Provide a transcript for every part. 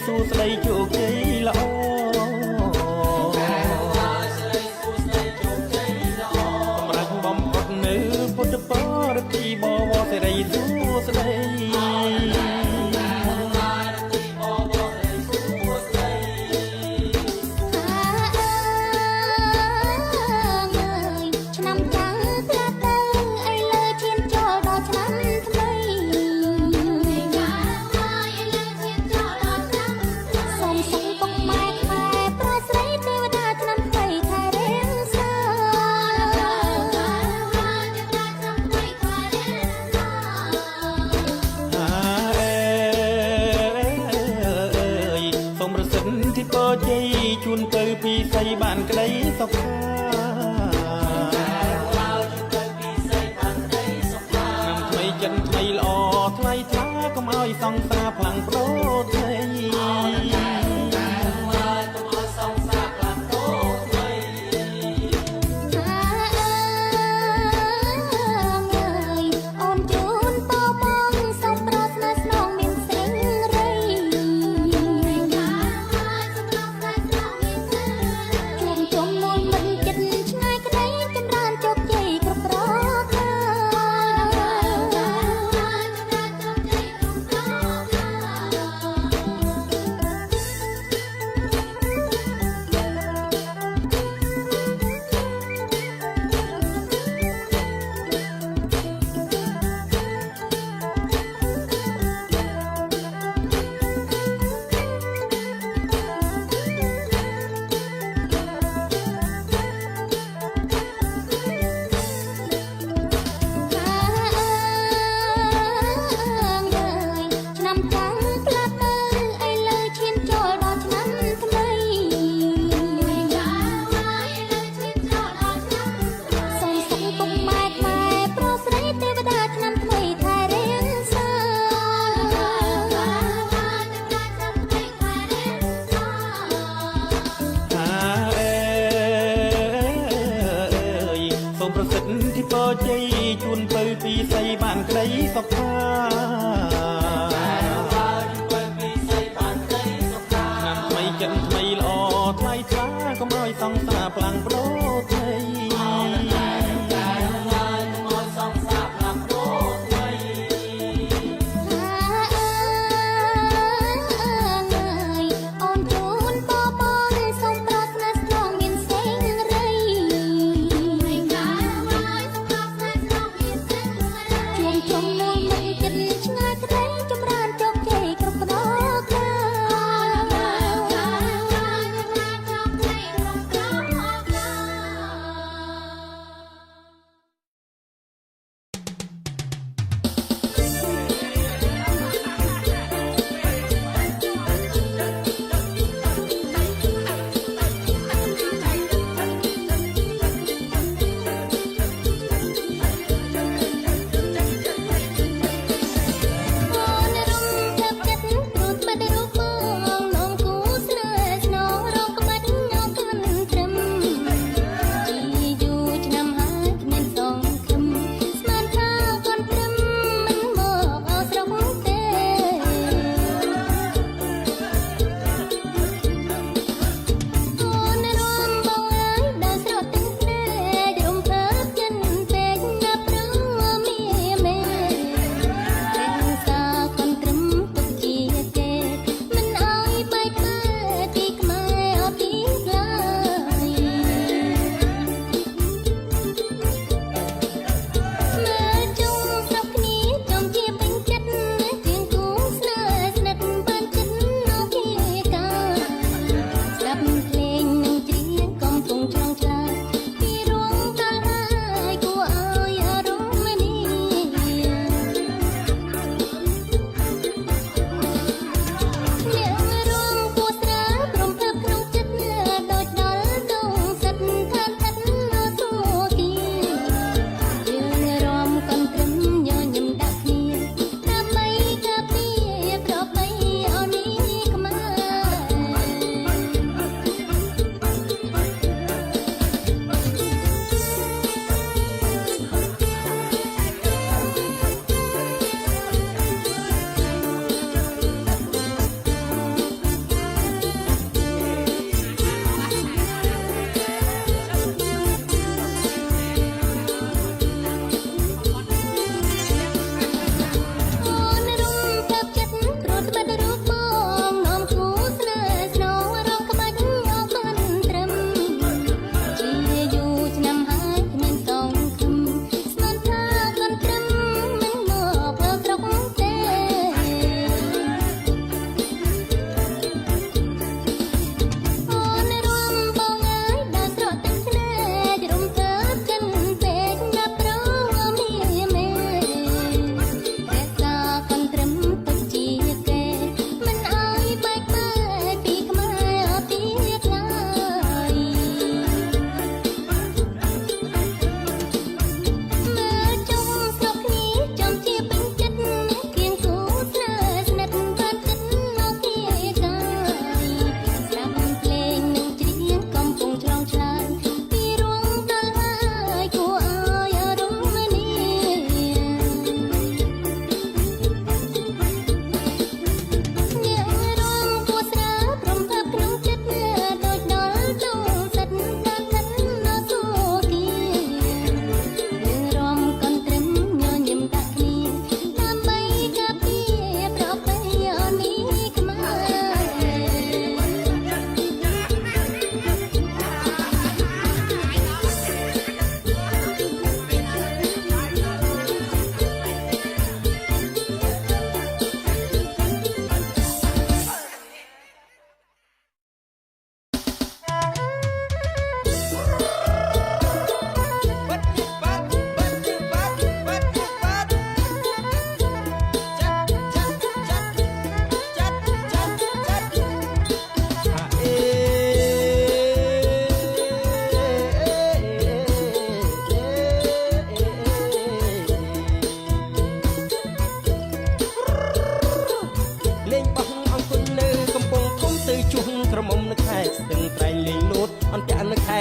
សួស្ដីជោគជ័យល្អសម្រាប់បំផុតនៅពុទ្ធបរិទ្ធិបវរសេរីសួស្ដីជួនទៅពីស័យបានក្តីសុខាnămថ្មីចិនថ្មីល្អថ្លៃថ្លាកុំឲ្យសង្សារផ្លាំងប្ដូរថ្មីប្រសិទ្ធិពរជ័យជួនទៅពីស័យបានក្តីសុខាឆ្នាំថ្មីចិនថ្មីល្អថ្លៃថ្លាកុំឲ្យសង្សារផ្លាំងប្ដូរថ្មី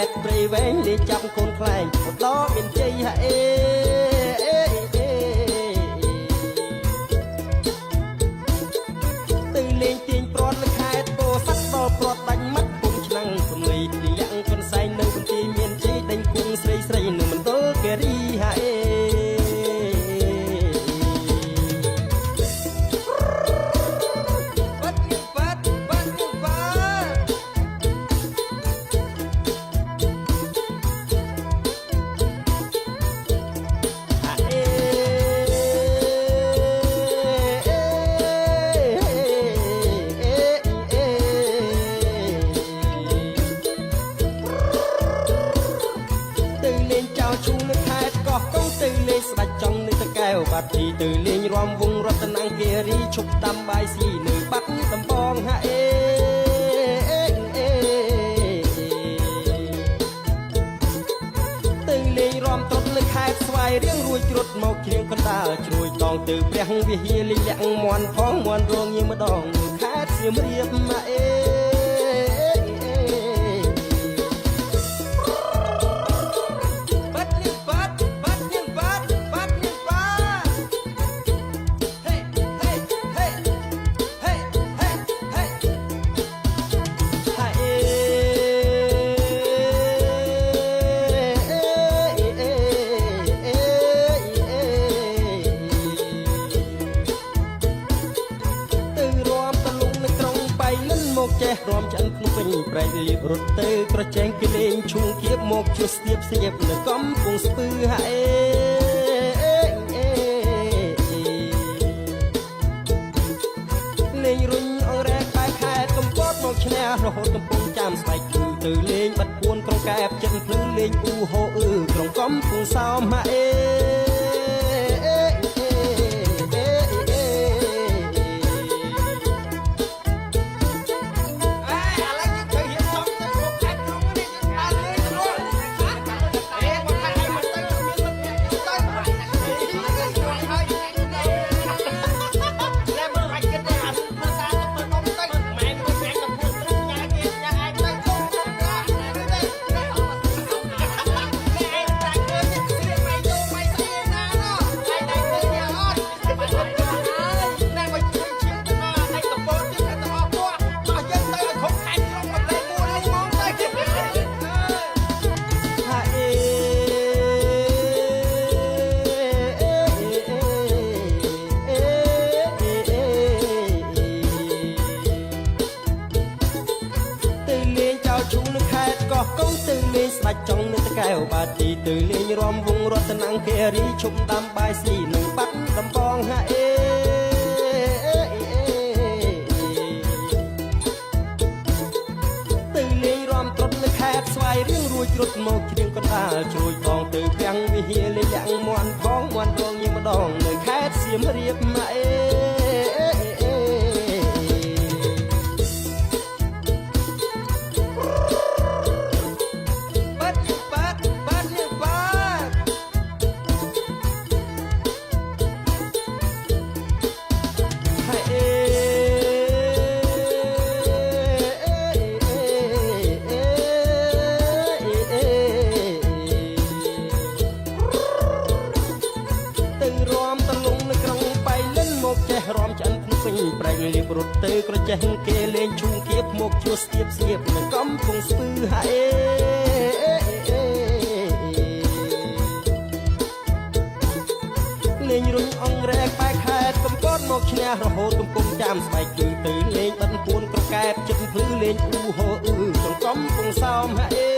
ดព្រៃវែងលេងចាប់កូនខ្លែងឧត្តរមានជ័យហេទៅលេងទាញព្រាត់លើខេត្តពោធិ៍សាត់ដល់ព្រាត់ដាច់មាត់ពុំឆ្នាំងព្រំលីលាក់កន្សែងនៅបន្ទាយមានជ័យដេញគង់ស្រីស្រីនៅមណ្ឌលគិរីហេបាត់ទីទៅលេងរំវងរតនគិរីឈប់ដាំបាយស៊ីនៅបាត់ដំបងហេទៅលេងរំត្រុតនៅខេត្តស្វាយរៀងរួចត្រុតមកជ្រៀងកណ្ដាលជ្រួយតងទៅព្រះវិហារលេងលាក់មន់ផងមន់រងញៀមម្ដងខេត្តសៀមរាបម៉ាចេះរំចាន់ភ្នំពេញប្រែកលៀបរត់ទៅក្រចែងគេលេងឈុំគៀបមកជួស្ទាបស្ទាបនៅកំពង់ស្ពឺហេលេងរុញអងរែកបែកខេត្តកំពតមកឈ្នះរហូតកំពង់ចាំស្បែកគឺទៅលេងបាត់ពួនក្រុងកែបចិនភ្លឺលេងអ៊ូហូក្រុងកំពង់សោមហេចង់នៅតកែវបាទីទៅលេងរំវងរតនគិរីឈប់ដាំបាយស៊ីនៅបាត់ដំបងហេទៅលេងរំត្រុតនៅខេត្តស្វាយរៀងរួចត្រុតមកជ្រៀងកណ្ដាលជ្រួយបងទៅព្រះវិហារលេងលាក់មន់ផងមន់រងញៀមម្ដងនៅខេត្តសៀមរាបម៉ាប្រែកលៀបរត់ទៅក្រចេះគេលេងឈុំគៀបមកជួស្ទាបស្ទាបនៅកំពង់ស្ពឺហេលេងរុញអងរែកបែកខេត្តកំពតមកឈ្នះរហូតកំពុងចាំស្បែកគឺទៅលេងបាត់ពួនក្រកែបចិត្តភ្លឺលេងអ៊ូហូក្នុងកំពង់សោមហេ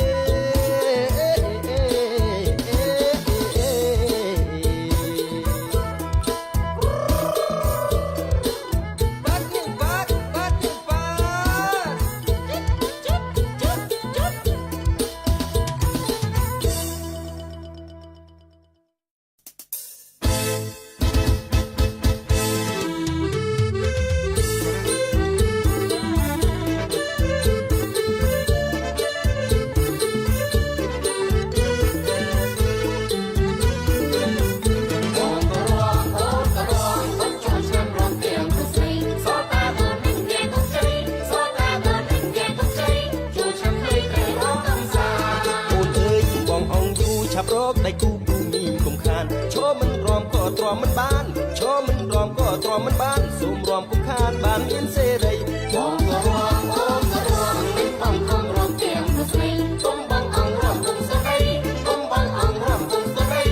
កដៃគូគូមីកុំខានឈរមិនរំក៏ទ្រាំមិនបានឈរមិនរំក៏ទ្រាំមិនបានសូមរំកុំខានបានមានសេរីបងក៏រំបងក៏រំមិនបងខំរំទាំងទៅស្រីគុំបងអង្គរំគុំស្រីគុំបងអង្គរំគុំស្រី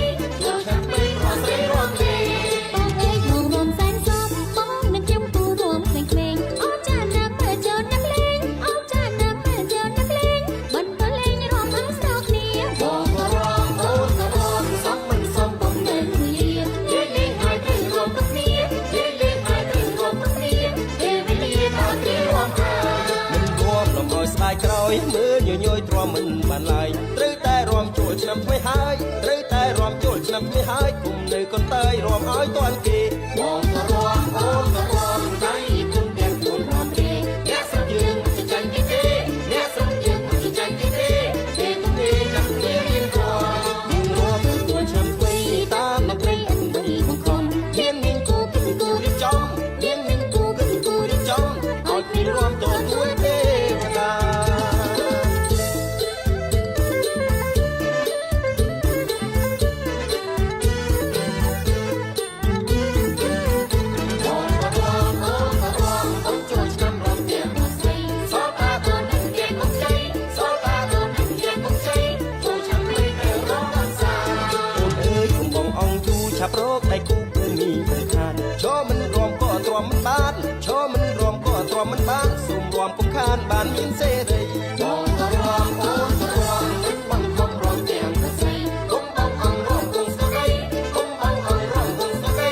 យកឆាប់ទៅរំស្រីរំទេបងអើយបងរំសែនសមបងនឹងខ្ញុំគូរំក្មេងៗអូចាណាស់ពេលចូលណាស់លេងអូចាណាស់ពេលចូលណាស់លេងមិនទៅលេងរំឲ្យស្ទើរគ្នាបងក៏រំអូនក៏រំសំមិនសំបងនៅលាលេងលេងឲ្យទៅរំគ្នាលេងលេងឲ្យទៅរំគ្នាពេលវេលាដល់ទីរំខាមិនរំលំឲ្យស្ដាយក្រោយមើលញញយទ្រាំមិនបានឡើយត្រូវតែរំចូលឆ្នាំថ្មីហើយត្រូវតែរំចូលឆ្នាំថ្មីហើយគុំនៅកន្តើយរំឲ្យតាន់គេបងក៏រំអូនក៏រំដៃគុំទាំងខ្លួនរំទេអ្នកស្រុកយើងមិនចាញ់គេទេអ្នកស្រុកយើងមិនចាញ់គេទេពេលទំនេរចាំគ្នារៀនគួរយើងរំទទួលឆ្នាំថ្មីតាមនៅព្រៃអិនឌីមកខំមានគូគូរៀបចំមានគូរៀបចំឲ្យពីរំទទួលទេវតា ឆាប់រកដៃគូគូមីមិនខានឈរមិនរំក៏ទ្រាំមិនបានឈរមិនរំក៏ទ្រាំមិនបានសូមរំកុំខានបានមានសេរីបងក៏រំអូនក៏រំមិនខំរំទាំងទៅស្រីគុំបងអង្គរំគុំស្រីគុំបងអង្គរំគុំស្រី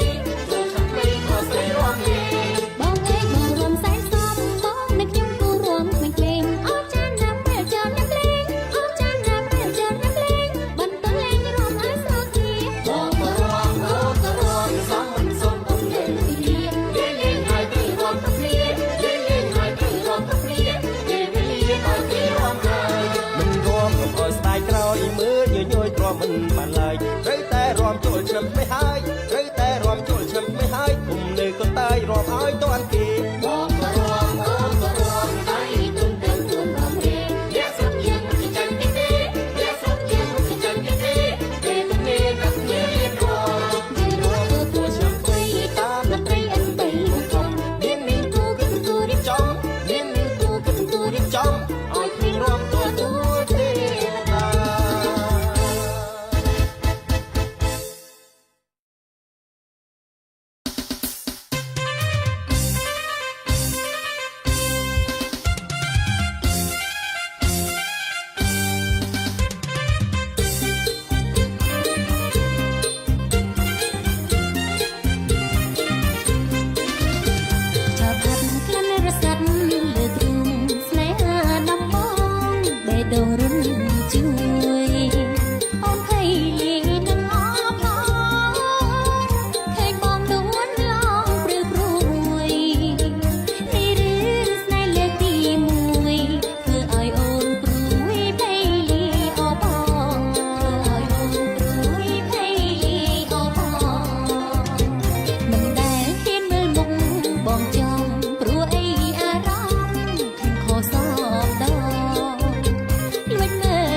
ចូលឆាប់លេងក៏ស្រីរំលេងបងអើយបងរំសែនសមបងនឹងខ្ញុំគូរំក្មេងៗអូចាណាស់ពេលចូលណាស់លេងអូចាណាស់ពេលចូលណាស់លេងមិនទៅលេងរំឲ្យស្ទើរគ្នាបងក៏រំអូនក៏រំសំមិនសំបងនៅទីលេងលេងឲ្យទៅរំគ្នាលេងលេងឲ្យទៅរំគ្នាពេលវេលាឲ្យទៅរំហើយមិនរំកុំឲ្យស្ដាយក្រោយមើលញញយទ្រាំមិនបានឡើយត្រូវតែរំចូលឆ្នាំថ្មីហើយត្រូវតែរំចូលឆ្នាំថ្មីហើយគុំនៅកន្តើយរំឲ្យតាន់គេបងក៏រំអូនក៏រំដៃគុំទាំងខ្លួនរំទេអ្នកស្រុកយើងមិនចាញ់គេទេអ្នកស្រុកយើងមិនចាញ់គេទេពេលទំនេរកាត់គ្នារៀនគួរយើងរំទទួលឆ្នាំថ្មីតាមនៅព្រៃអិនឌីមកខំមានគូរៀបចំមានគូរៀបចំឲ្យពីរំទទួលទេវតា លួចមើល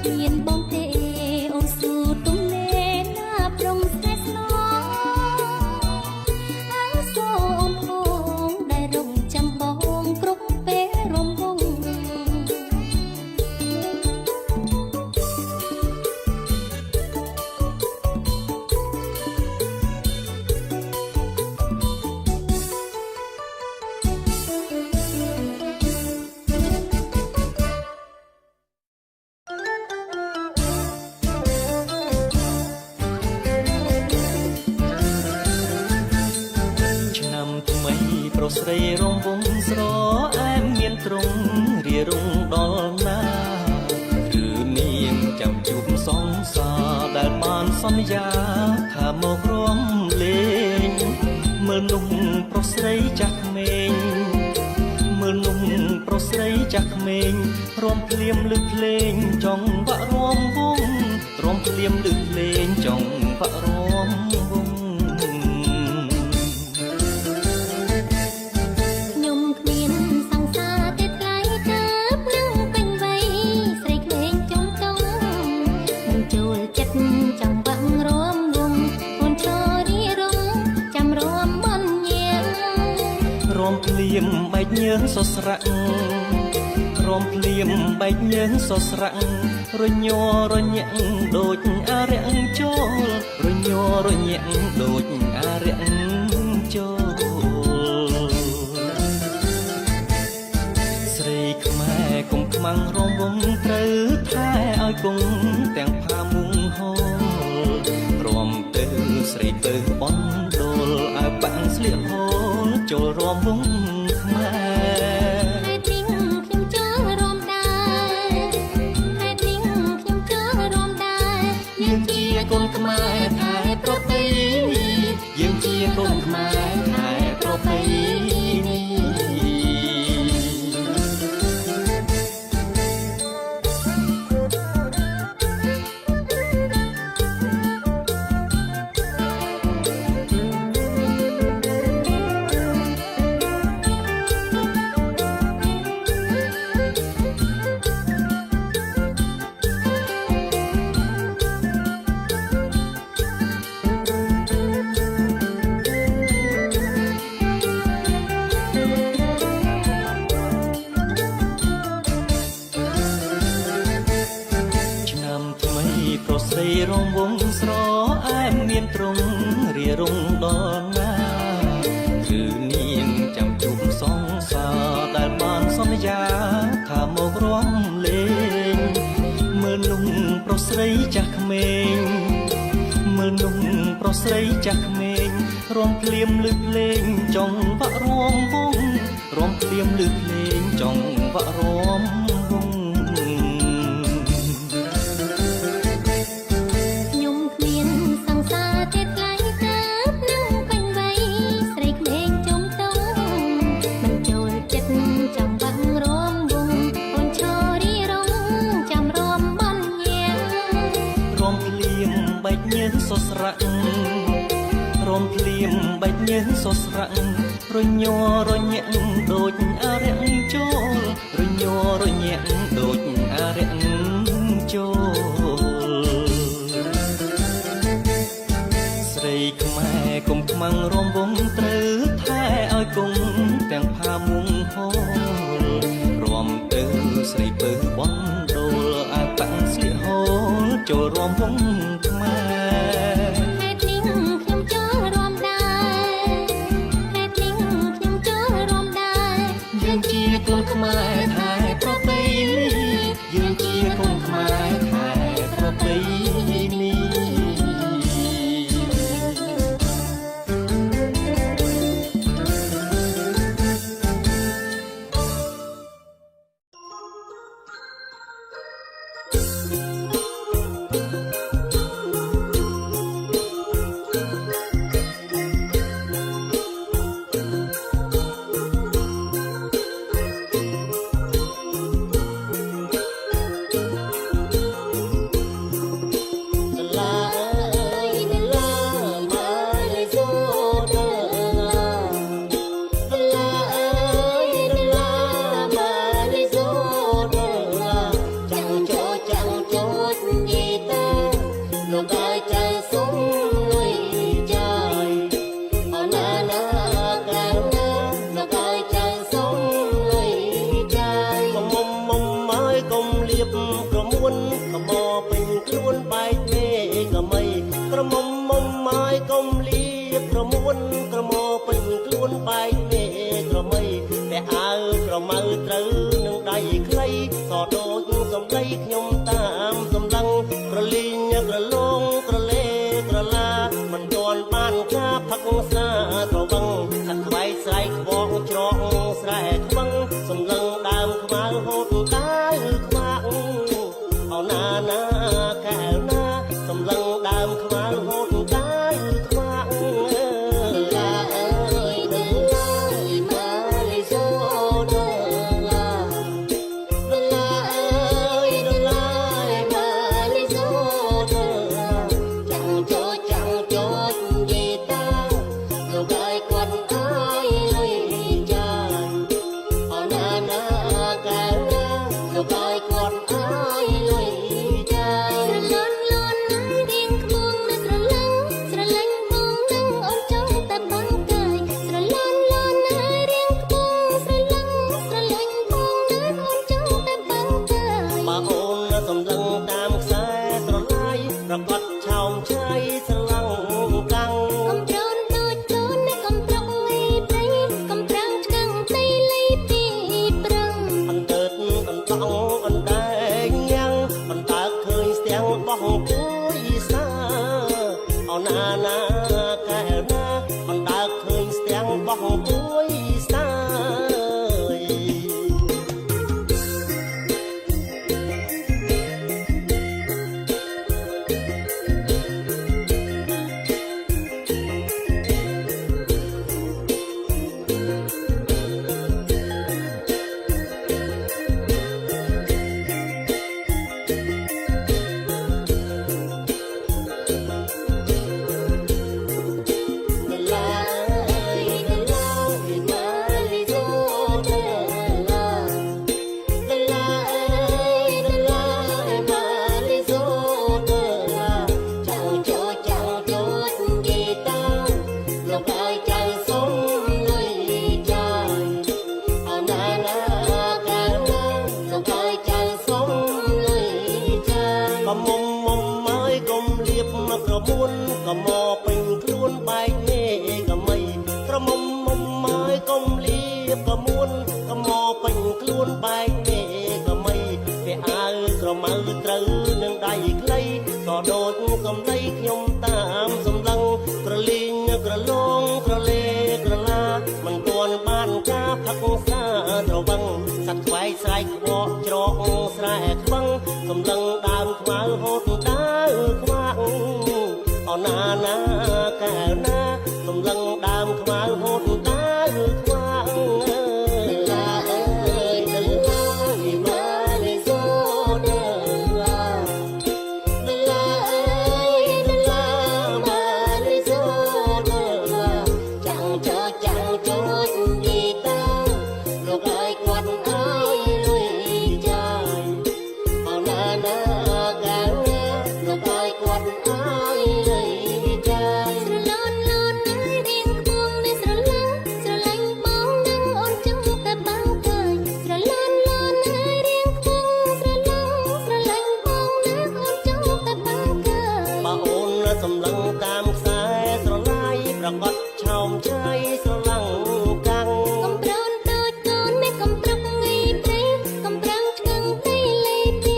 មានបងទេអូនស៊ូទំនេរណាប្រងស្នេហ៍ស្នងអាសូរអូនផងដែលរងចាំបងគ្រប់ពេលរំវង ឆ្នាំថ្មីប្រុសស្រីរងវងស្រអែមមានទ្រង់រារងដល់ណាគឺនាងចាំជួបសងសារដែលបានសន្យាថាមករួមលេងមើលនោះប្រុសស្រីចាស់ក្មេងមើលនោះប្រុសស្រីចាស់ក្មេងរំភ្លៀមលឺភ្លេងចង់បាក់រំវងរំភ្លៀមលឺភ្លេងចង់បាក់រំវង ខ្ញុំគ្មានសង្សារទេថ្លៃទើបនឹងពេញវ័យស្រីក្មេងចុងចង់មិនចូលចិត្តចង់បាក់រំវងអូនឈររីរងចាំរំមិនញៀង រំភ្លៀមបែកញើសសស្រាក់រំភ្លៀមបែកញើសសស្រាក់រញ័ររញាក់ដូចអារក្សចូលរញ័ររញាក់ដូចអារក្សចូលស្រីខ្មែរកុំខ្មាំងរំវងត្រូវថែឲ្យគង់ទាំងផាមុងហូលរំទៅស្រីទៅបនដូលឲ្យបាំងស្លៀកហូលចូលរំវងខ្មែរ ហេតុនេះខ្ញុំចូលរំដែរហេតុនេះខ្ញុំចូលរំដែរយើងជាកូនខ្មែរថែប្រពៃណី យើងជាកូនខ្មែរថែប្រពៃណី ឆ្នាំថ្មីប្រុសស្រីរងវងស្រអែមមានទ្រង់រារងដល់ណាគឺនាងចាំជួបសងសារដែលបានសន្យាថាមករួមលេងមើលនោះប្រុសស្រីចាស់ក្មេងមើលនោះប្រុសស្រីចាស់ក្មេងរំភ្លៀមលឺភ្លេងចង់បាក់រំវងរំភ្លៀមលឺភ្លេងចង់បាក់រំវង ខ្ញុំគ្មានសង្សារទេថ្លៃទើបនឹងពេញវ័យស្រីក្មេងចុំតងមិនចូលចិត្តចង់បាក់រំវងអូនឈររីរងចាំរំមិនញៀង រំភ្លៀមបែកញើសសស្រាក់រំភ្លៀមបែកញើសសស្រាក់រញ័ររញាក់ដូចអារក្សចូលរញ័ររញាក់ដូចអារក្សចូលស្រីខ្មែរកុំខ្មាំងរំវងត្រូវថែឲ្យគង់ទាំងផាមុងហូលរំទៅស្រីពើបនដូលឲ្យបាំងស្លៀកហូលចូលរំវងខ្មែរ ហេតុនេះខ្ញុំចូលរំដែរហេតុនេះខ្ញុំចូលរំដែរ យើងជាកូនខ្មែរថែប្រពៃណីយើងជាកូនខ្មែរថែប្រពៃណី ហ លីងក្រឡងក្រលេក្រឡាមិនទាន់បានការផឹកសាក្រវឹងខាត់ខ្វៃស្រែកខ្វងច្រកស្រែខ្វឹងសំឡឹងដើមខ្មៅហូតដាវខ្វាក់អោណាណាកែវណាសំឡឹងដើមខ្មៅហូតដាវខ្វាក់ឡាអើយដើរឡាយម៉ាលីសូដើរឡាឡាអើយដើរឡាយម៉ាលីសូដើរឡាចាំងចូលយីតាលោកអើយគាត់អើយលុយចាយអោណាណាកែវណាលោកអើយគាត់អើយលុយចាយស្រលន់លន់រៀងខ្ពងនៅស្រឡឹងស្រឡាញ់បងនឹងអូនចង់តែបាំងកាយស្រលន់លន់រៀងខ្ពងស្រឡឹងស្រឡាញ់បងនឹងអូនចង់តែបាំងកាយបើអូនសម្លឹងតាមខ្សែស្រឡាយប្រកបឆោមឆៃស្រឡងកាំងកំប្រូនដូចកូននៅកំប្រុកងាយព្រៃកំប្រាំងឆ្កាំងដីលីពីប្រឹងអន្តើតអន្តងអណ្ដែងញ៉ាំងអន្តើឃើញស្ទាំងបោះគួយសាអោណាណាកែណាអន្តើឃើញស្ទាំងបោះគួយសា ក៏មកពេញខ្លួនបែកមេក៏មិនក្រមុំមុំម៉ើយកុំលៀបក៏មួនក៏មកពេញខ្លួនបែកមេក៏មិនវាអើក្រមៅត្រូវនឹងដៃខ្លីក៏ដូចកំដីខ្ញុំតាមសម្លឹងក្រលីងក្រឡងក្រលេក្រឡាមិនទាន់បានការផឹកសាត្រវឹងសត្វខ្វែងស្រែកក្បកច្រកស្រែខ្វឹងសម្លឹងដើមខ្មៅហូតដើខ្វាក់អណាណាកែវណាសម្លឹងដើមខ្មៅហូតដើខ្វាក់ឡាអើយទៅឡាពីម៉ាលីសូដើឡាឡាអើយទៅឡាម៉ាលីសូដើឡាចាំងចូលយីតាលោកអើយគាត់អើយលុយចាយអណាណាកែវណាលោកអើយគាត់អើយលុយស្រលន់លន់រៀងខ្ពងនៃស្រឡាញ់បងនឹងអូនចង់តែបាំងកាយស្រលន់លន់រៀងខ្ពងស្រឡាញ់បងនឹងអូនចង់តែបាំងកាយបើអូនសម្លឹងតាមខ្សែស្រឡាយប្រកបឆោមឆៃស្រឡងកាំងកំប្រូនដូចកូននៃកំប្រុកងាយព្រៃកំប្រាំងឆ្កាំងដីលេពី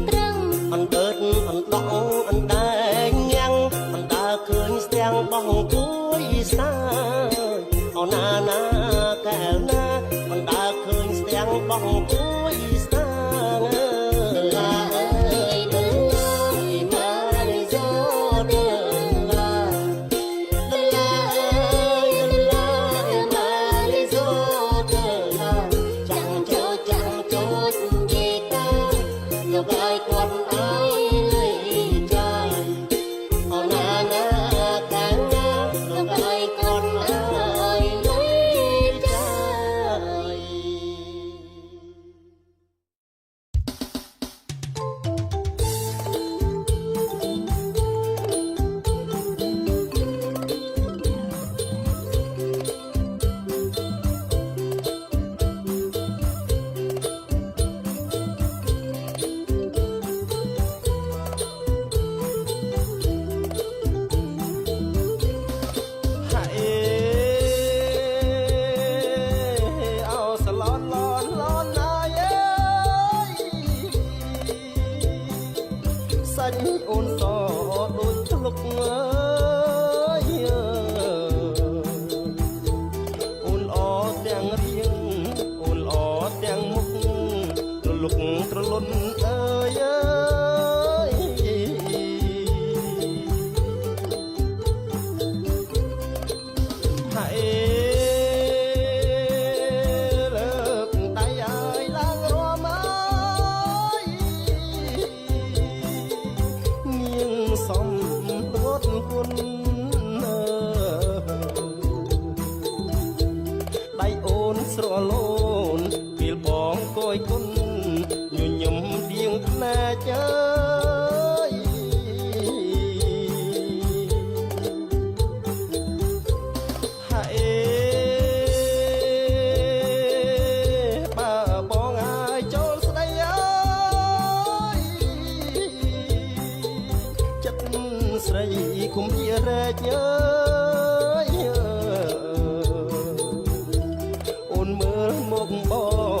ប្រឹងអន្តើតអន្តងអណ្ដែងញ៉ាំងអន្តើឃើញស្ទាំងបងគួយសាអណាណាកែវណាអន្តើឃើញស្ទាំងបងគួយសាឡាអើយទៅឡាពីម៉ាលីសូដើឡាឡាអើយទៅឡាម៉ាលីសូដើឡាចាំងចូលយីតាលោកអើយគាត់អើយលុយចាយ ញអូនសដូចឆ្លុកអើយអូនល្អទាំងរៀងអូនល្អទាំងមុខត្រលុកត្រលន់អើយហើយលើកដៃឲ្យឡើងរួមអើយញៀងសំទួតគុណដៃអូនស្រលូនពេលបងគយគុណញញឹមដៀងភ្នែកអើយហើយបើបងឲ្យចូលស្ដីអើយចិត្តស្រីគុំជារែកអើយអូនមើលមុខប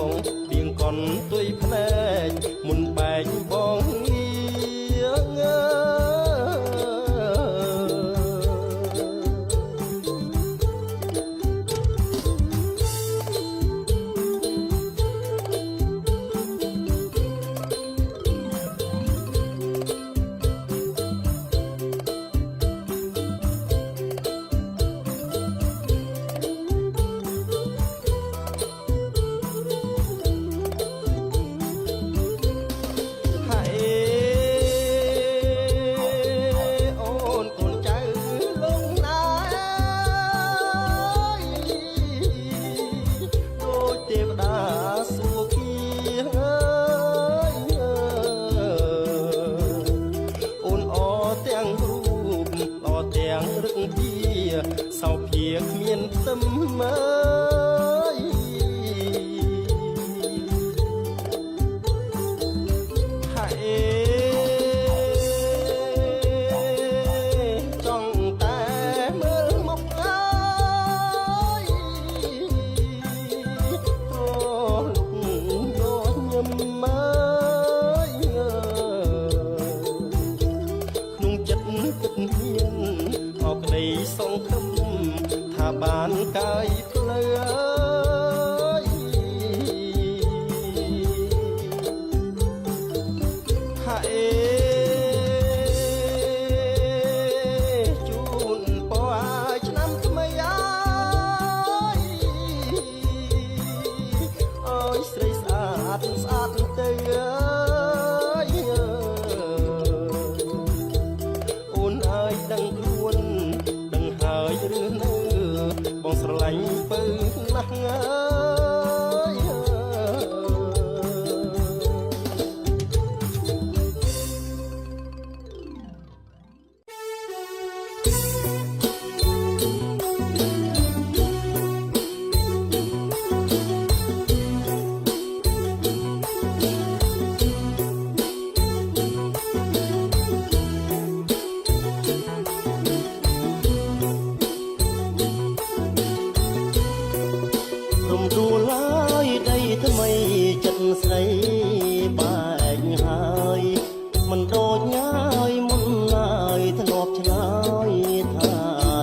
ងដៀងកន់ទុយភ្នែកមុនបែកបងងៀងសោភាគ្មានខ្ទឹមអើយហើយចង់តែមើលមកអើយអូលោកយកញឹមអើយក្នុងចិត្តគិតមានអរក្តីសង្ឃឹមថាបានកាយផ្លូវអើយហើយជូនពរឲ្យឆ្នាំថ្មីអើយអើយស្រីស្អាតស្អាតទៅអើយអូនអើយដឹងខ្លួនដឹងហើយឬនៅបងស្រឡាញ់ពៅណាស់អើយរំដួលហើយដីថ្មីចិត្តស្រីបែកហើយមិនដូចញ៉ាយមុនឡើយធ្លាប់ឆ្លើយថា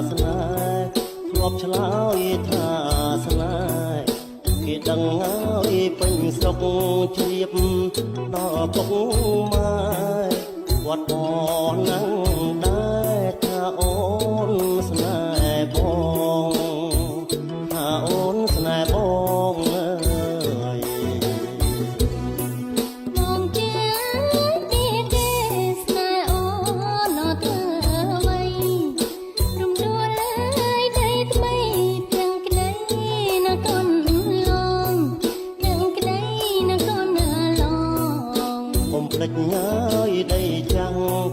ស្នេហ៍ធ្លាប់ឆ្លើយថាស្នេហ៍គេដឹងហើយពេញស្រុកជ្រាបដល់ពុកម៉ែគាត់បងណាំងដែរថាអូនស្នេហ៍បងថាអូនស្នេហ៍បងអើយមកជាទីទេស្នេហ៍អូនអត់ធ្វើអ្វីរំដួលហើយដីថ្មីទាំងក្ដីណាកូនឡងទាំងក្ដីណាកូនឡងកុំភ្លេចហើយដីចាំង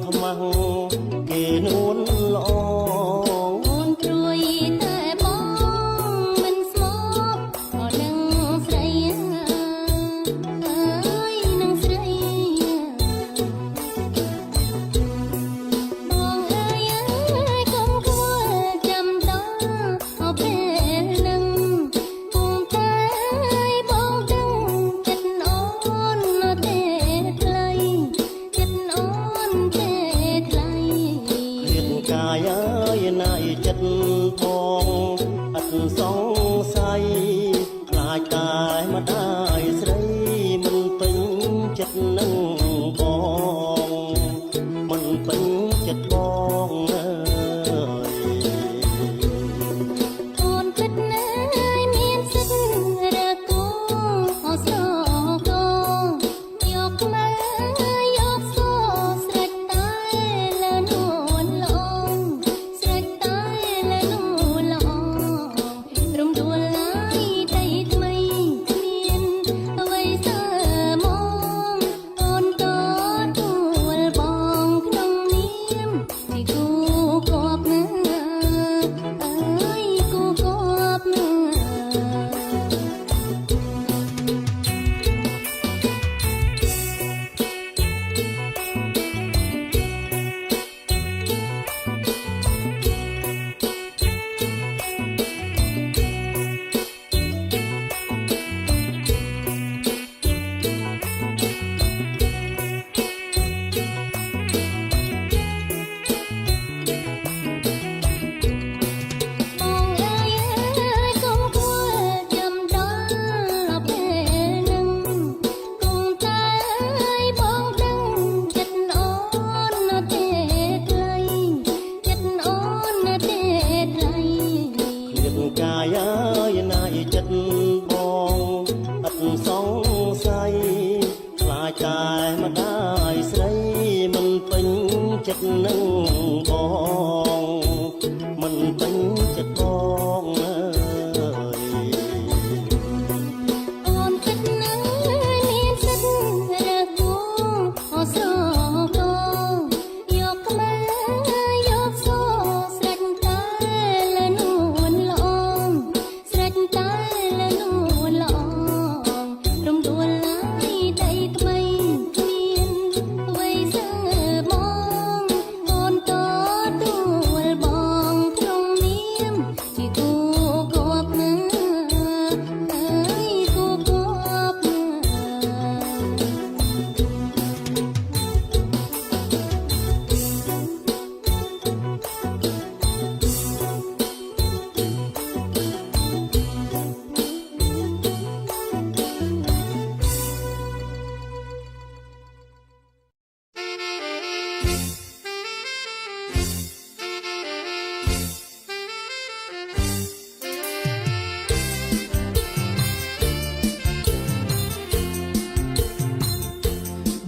ចិត្តនឹងបងមិនពេញចិត្តបងអើយ អូនចិត្តនឹងមានសិទ្ធរើសគូអស្រកយកក្បែរយកសស្រេចតែលនួនល្អស្រេចតែលនួនល្អរំដួលឡើយដីថ្មីគ្មានអ្វីសើមកអូនតទួលបងក្នុងនាមជាគូគប់ណាអើយគូគប់ណា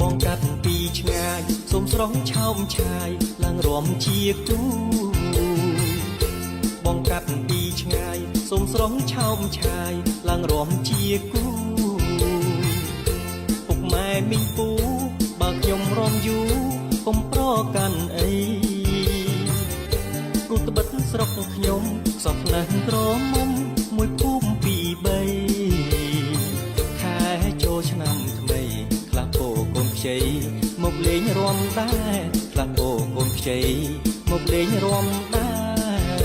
បងកាត់ពីឆ្ងាយសូមស្រង់ឆោមឆាយឡើងរំជាគូបងកាត់ពីឆ្ងាយសូមស្រង់ឆោមឆាយឡើងរំជាគូពុកម៉ែមីងពូបើខ្ញុំរំយូរកុំប្រកាន់អីព្រោះត្បិតស្រុកខ្ញុំសពណាស់ក្រមុំមួយភូមិពីរបីខែចូលឆ្នាំថ្មីខ្លះពោកូនខ្ចីមកលេងរាំដែរខ្លះពោកូនខ្ចីមកលេងរាំដែរ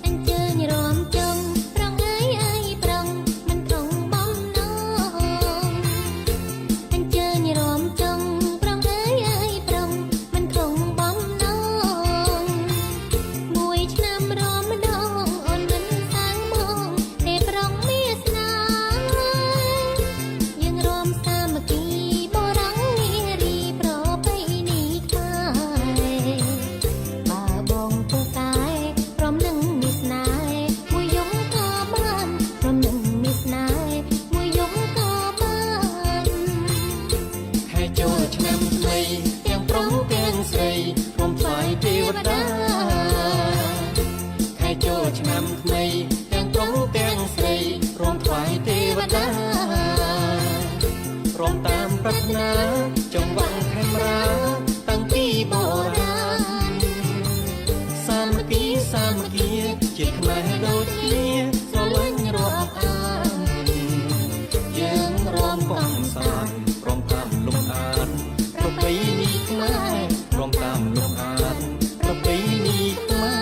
អញ្ជើញរំចង់ប្រងអើយប្រងមិនថងបំណងអញ្ជើញរំចង់ប្រងអើយប្រងមិនថងបំណងមួយឆ្នាំរំម្ដងអូនមិនសាំងមកទេប្រងមានស្នាយើងរំសាមគ្គីបរងនារីប្រពៃណីខ្មែរបើបងពូកែព្រមនឹងមានស្នេហ៍មួយយំក៏បានព្រមនឹងមានស្នេហ៍មួយយំក៏បាន ខែចូលឆ្នាំថ្មីទាំងប្រុសទាំងស្រីព្រមថ្វាយទេវតាខែចូលឆ្នាំថ្មីទាំងប្រុសទាំងស្រីព្រមថ្វាយទេវតាព្រមតាមប្រាថ្នាចង្វាក់ខេមរាតាំងពីបុរាណសាមគ្គីសាមគ្គីជាតិខ្មែរដូចគ្នាស្រឡាញ់រាប់អានយើងរួមកំសាន្តព្រមតាមលំអានប្រពៃណីខ្មែរព្រមតាមលំអានប្រពៃណីខ្មែរ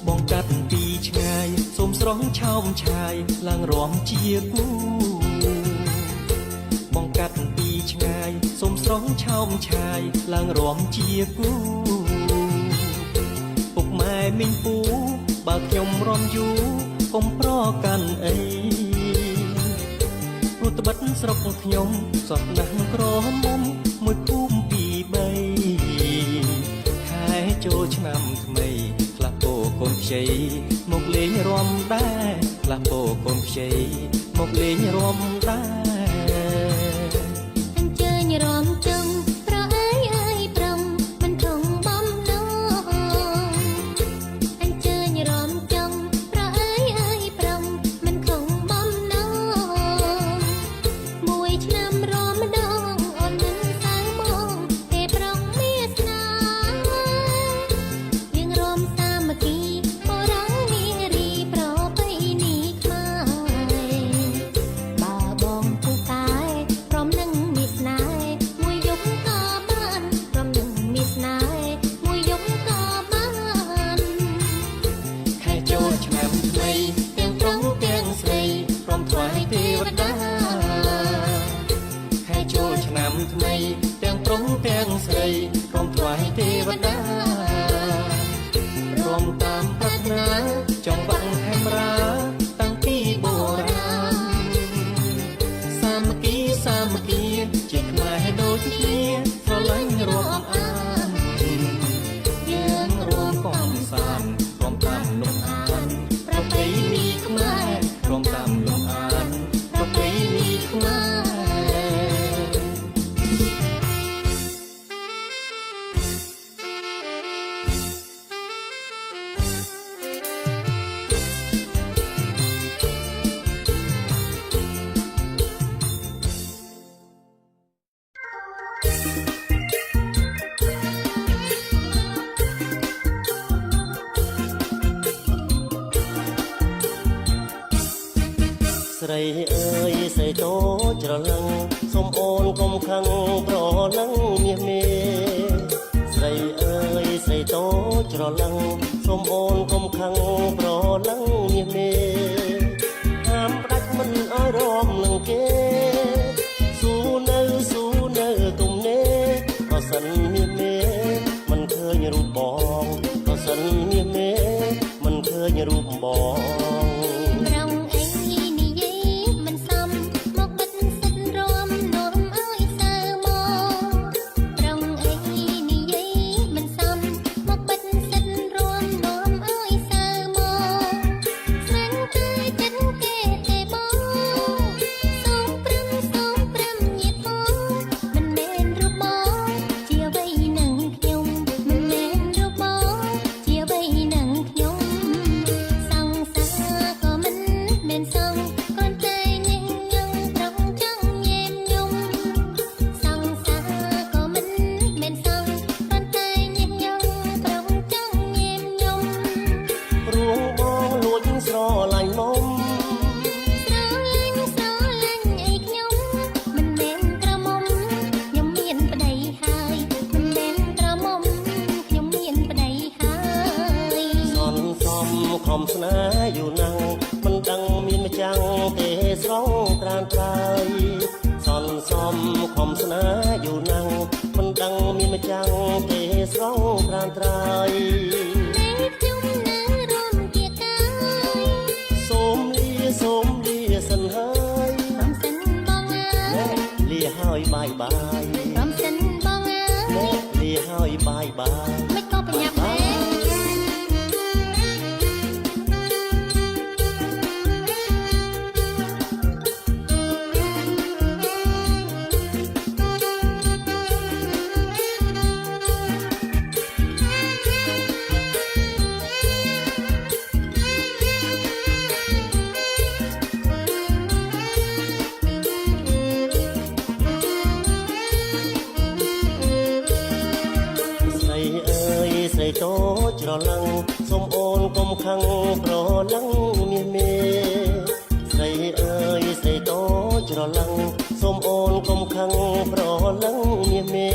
បងកាត់ពីឆ្ងាយសូមស្រង់ឆោមឆាយឡើងរំជាគូបងកាត់ពីឆ្ងាយសូមស្រង់ឆោមឆាយឡើងរំជាគូពុកម៉ែមីងពូបើខ្ញុំរំយូរកុំប្រកាន់អីព្រោះត្បិតស្រុកខ្ញុំសពណាស់ក្រមុំមួយភូមិពីរបីខែចូលឆ្នាំថ្មីខ្លះពោកូនខ្ចីមកលេងរាំដែរខ្លះពោកូនខ្ចីមកលេងរាំដែរ អញ្ជើញរំចង់ប្រអើយប្រងមិនថងបំណងអញ្ជើញរំចង់ប្រអើយប្រងមិនថងបំណងមួយឆ្នាំរំម្ដងអូនមិនសាំងមកទេប្រងមានស្នាយើងរំសាមគ្គីបរងនារីប្រពៃណីខ្មែរបើបងពូកែព្រមនឹងមានស្នេហ៍មួយយប់ ស្រីអើយស្រីតូចច្រឡឹងសូមអូនកុំខឹងប្រលឹងមាសមេស្រីអើយស្រីតូចច្រឡឹងសូមអូនកុំខឹងប្រលឹងមាសមេហាមផ្ដាច់មិនឲ្យរំនឹងគេស៊ូនៅទុំនេក៏សិនមាសមេមិនឃើញរូបបងក៏សិនមាសមេមិនឃើញរូបបង ខំស្នេហ៍យូរណាស់មិនដឹងមានម្ចាំងទេស្រងត្រានត្រើយសន្សំខំស្នេហ៍យូរណាស់មិនដឹងមានម្ចាំងទេស្រងត្រានត្រើយខ្ញុំនៅរំជាកាយសូមលាសិនហើយរំសិនបងអើយលាហើយបាយរំសិនបងអើយលាហើយបាយមិនក៏ប្រញាប់ដែរតូចច្រឡឹងសូមអូនកុំខឹងប្រលឹងមាសមេស្រីអើយស្រីតូចច្រឡឹងសូមអូនកុំខឹងប្រលឹងមាសមេ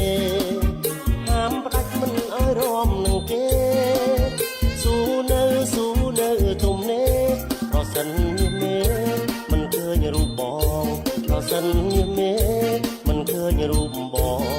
ហាមផ្ដាច់មិនឲ្យរំនឹងគេស៊ូនៅទុំនេប្រសិនមាសមេមិនឃើញរូបបងប្រសិនមាសមេមិនឃើញរូបបង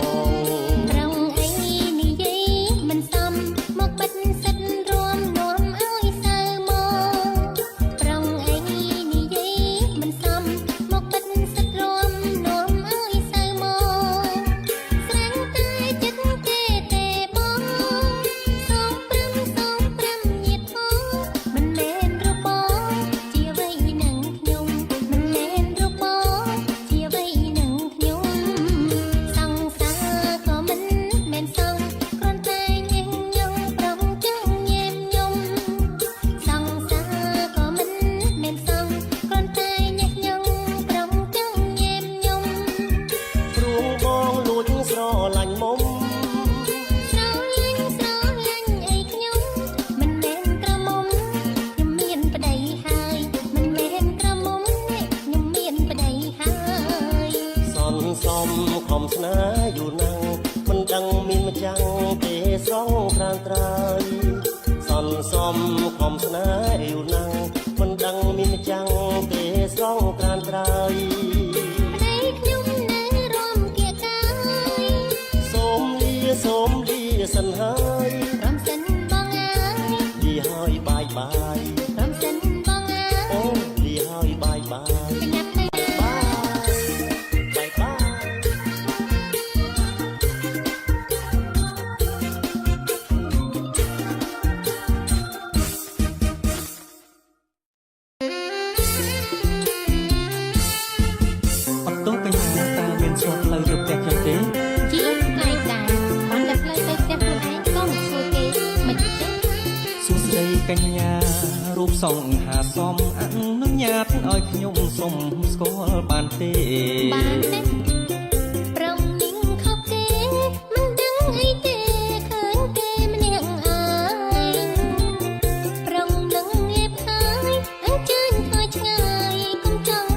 ខំស្នេហ៍យូរណាស់មិនដឹងមានម្ចាំងទេស្រងត្រានត្រើយសន្សំខំស្នេហ៍យូរណាស់មិនដឹងមានម្ចាំងទេស្រងត្រានត្រើយប្តីខ្ញុំនៅរំគៀកកាយសូមលាសិនហើយរំសិនបងអើយលាហើយបាយរំសិនបងអើយអូលាហើយបាយកញ្ញារូបសង្ហាសមអនុញ្ញាតឲ្យខ្ញុំសុំស្គាល់បានទេប្រំនិងខុសគេមិនដឹងអីទេឃើញគេម្នាក់អើយប្រំនឹងលៀបហើយអញ្ជើញធ្វើឆ្ងាយកុំចង់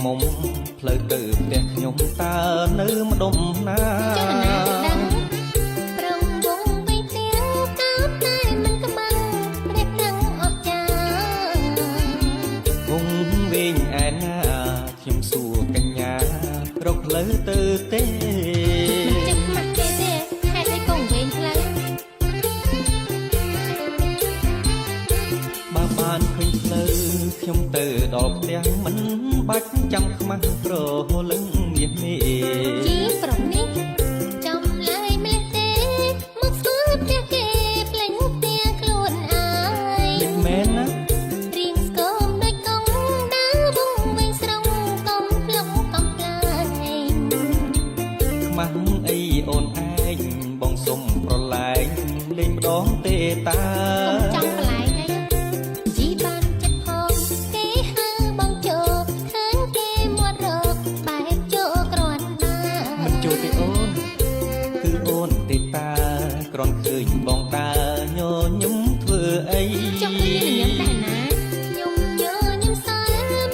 មុំផ្លូវទៅផ្ទះខ្ញុំតើនៅម្ដុំណា ចរណាដឹងប្រងវងបីទាំងកោតតែមិនក្បាំងព្រះដឹងអស្ចារ្យ វងវិញឯណាខ្ញុំសួរកញ្ញារកផ្លូវទៅទេ មិនចឹងខ្មាស់ទេទេហេតុអីកងវែងផ្លូវ បើបានឃើញផ្លូវខ្ញុំទៅដល់ផ្ទះមិនបាច់ចាំខ្មាស់ប្រលឹងមាសនេះ ជីប្រុសនេះចំឡើយម្លេះទេមកស្គាល់ផ្ទះគេផ្លេញផ្ទះខ្លួនឯង មិនមែនណា រៀងស្គមដូចកងដើរវងវែងស្រងកុំភ្លុកកំប្លែង ខ្មាស់អីអូនឯងបងសុំប្រឡែងលេងម្ដងទេតា កុំចង់ប្លែងអីជីបានចិត្តផងគេហៅបងចូលឃើញគេមាត់រកបែបចូលគ្រាន់ណា មិនចូលទេអូនគឺអូនទេតាគ្រាន់ឃើញបងតាញញឹមធ្វើអី ចុះគ្នានឹងញ៉ាំដែរណាខ្ញុំញញឹមសើ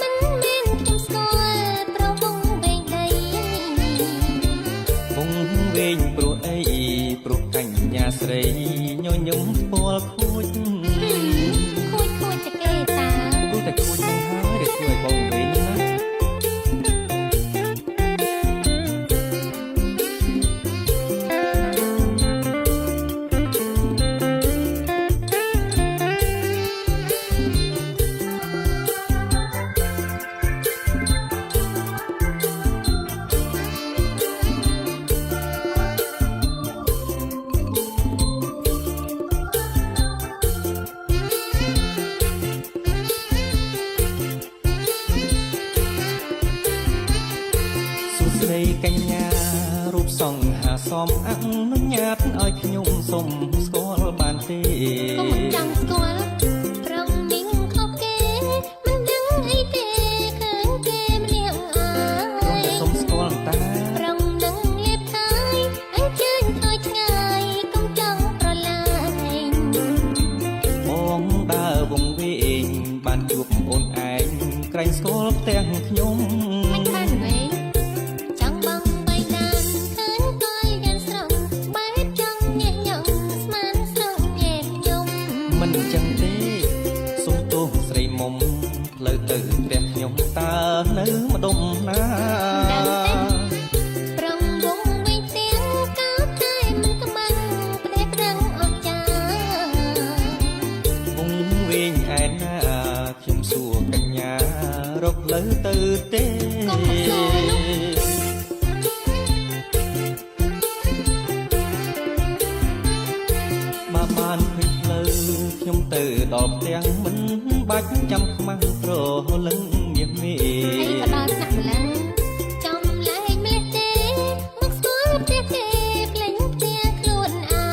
មិនមែនខ្ញុំស្គាល់ប្រវងវែងដី វងវែងព្រោះអីព្រោះកញ្ញាស្រីញញឹមស្គាល់ខូច ខូចខូចតែគេតា ព្រោះតែខូចនឹងហើយដែលធ្វើឲ្យបងវែងណា សួស្ដីកញ្ញារូបសង្ហាសមអនុញ្ញាតឲ្យខ្ញុំសុំស្គាល់បានទេ ក៏មិនចង់ស្គាល់ប្រងមីងខុសគេមិនដឹងអីទេឃើញគេម្នាក់អើ គ្រាន់តែ យ សុំស្គាល់តា ប្រងនឹងលៀបថយអញ្ជើញឲ្យឆ្ងាយកុំចង់ប្រឡាយ បងដើរវងវែងបានជួបអូនឯងក្រែងស្គាល់ផ្ទះខ្ញុំ មិនបានវែងចង់បងបៃតានឃើញក៏យ៉ាងស្រងបែបចង់ញែកញងស្មានស្រងញែកញោម មិនអញ្ចឹងទេសុំទោសស្រីមុំផ្លូវទៅផ្ទះខ្ញុំតើនៅម្ដុំណា ប្រងវងវែងទាំងកោតតែមិនក្បាំងព្រះដឹងអស្ចារ្យ វងវែងឯណាខ្ញុំសួរកញ្ញារកផ្លូវទៅទេ កុំមកសួរនោះ បើបានឃើញផ្លូវខ្ញុំទៅដល់ផ្ទះមិនបាច់ចាំខ្មាស់ប្រលឹងមាសមេ អីក៏ដល់ថ្នាក់ម្លឹងចំលែងម្លេះទេមកស្គាល់ផ្ទះគេផ្លេញផ្ទះខ្លួនឯ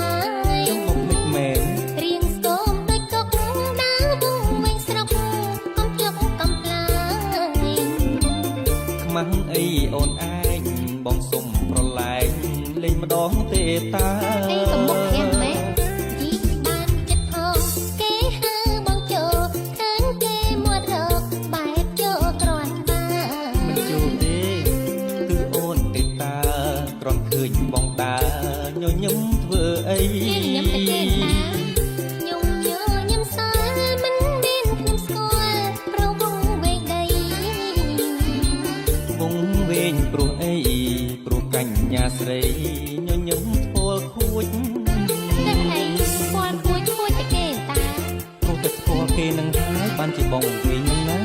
ង ចង់មកមិនមែន រៀងស្គមដូចកុកដើរវងវែងស្រកកុំភ្លុកកំប្លែង ខ្មាស់អីអូនឯងបងសុំប្រឡែងលេងម្ដងទេតា អីក៏មុខធាងម៉េចជីបានចិត្តផងគេហៅបងចូលឃើញគេមាត់រកបែបចូលគ្រាន់ណា មិនចូលទេគឺអូនទេតាគ្រាន់ឃើញបងតាញញឹមធ្វើអី គេញ៉ាំតែគេតាខ្ញុំញញឹមសើមិនមែនខ្ញុំស្គាល់ប្រវងវែងដី វងវែងព្រោះអីព្រោះកញ្ញាស្រីញញឹមធ្វើខូច តែអីស្គាល់ខូចខូចតែគេតា ព្រោះតែស្គាល់គេនឹងហើយបានជាបងវែងហ្នឹងណា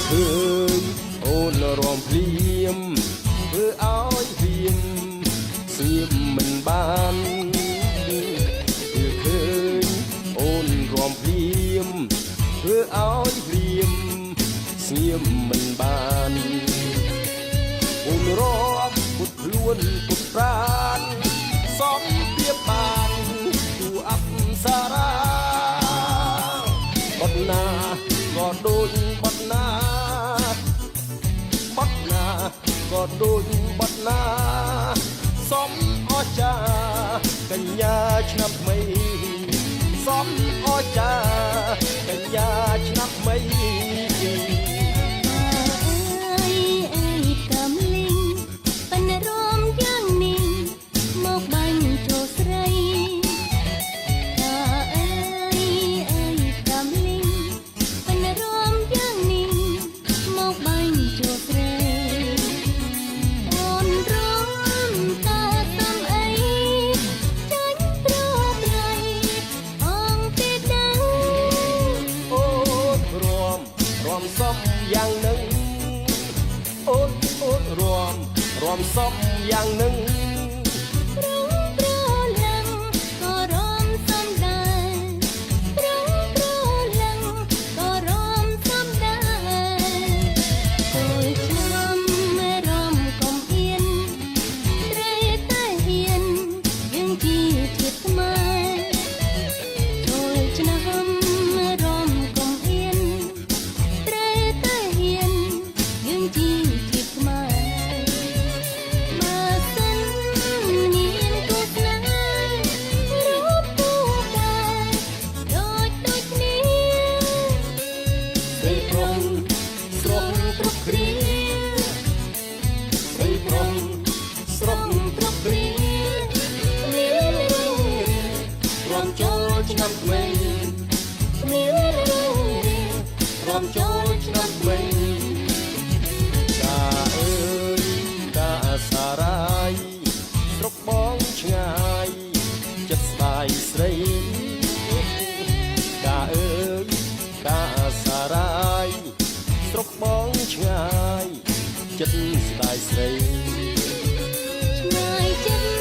ឃើញអូនរំភ្លៀមធ្វើឲ្យព្រៀមសៀមមិនបានគឺឃើញអូនរំភ្លៀមធ្វើឲ្យព្រៀមសៀមមិនបានអូនរាប់ពុតខ្លួនពុតប្រានសំព្រៀបបាន សារ៉ាបត់ណាក៏ដូចបត់ណាបត់ណាក៏ដូចបត់ណាសំអស្ចារ្យកញ្ញាឆ្នាំថ្មីសំអស្ចារ្យកញ្ញាឆ្នាំថ្មី យ៉ាងនឹងអូនរំសំយ៉ាងនឹងព្រមព្រលឹងក៏រំសំដែរព្រមព្រលឹងក៏រំសំដែរចូលឆ្នាំរំកុំអៀនត្រូវតែហ៊ានយើងជាជាតិខ្មែរចូលឆ្នាំរំកុំអៀនត្រូវតែហ៊ានយើងជាជាតិខ្មែរឆ្នាំថ្មីគ្មានរឿងរំចូលឆ្នាំថ្មីតាអើយតាសារ៉ាយស្រុកបងឆ្ងាយចិត្តស្ដាយស្រីតាអើយតាសារ៉ាយស្រុកបងឆ្ងាយចិត្តស្ដាយស្រីឆ្ងាយចិត្ត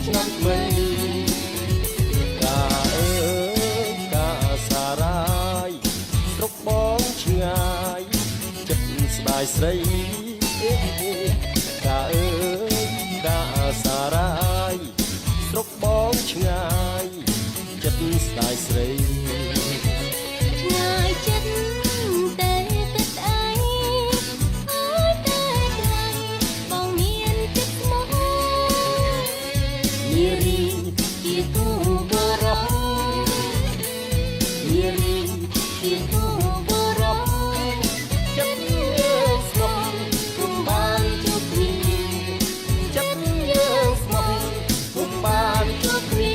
ឆ្នាំថ្មីតាអើយតាសារ៉ាយស្រុកបងឆ្ងាយចិត្តស្ដាយស្រីតាអើយតាសារ៉ាយស្រុកបងឆ្ងាយចិត្តស្ដាយស្រីឆ្ងាយចិត្តតែគិតអីអើយតែថ្លៃបងមានចិត្តមកនារីជាគូបរោះនារីជាគូបរោះចិត្តយើងស្មោះគុំបានជួបគ្នាចិត្តយើងស្មោះគុំបានជួបគ្នា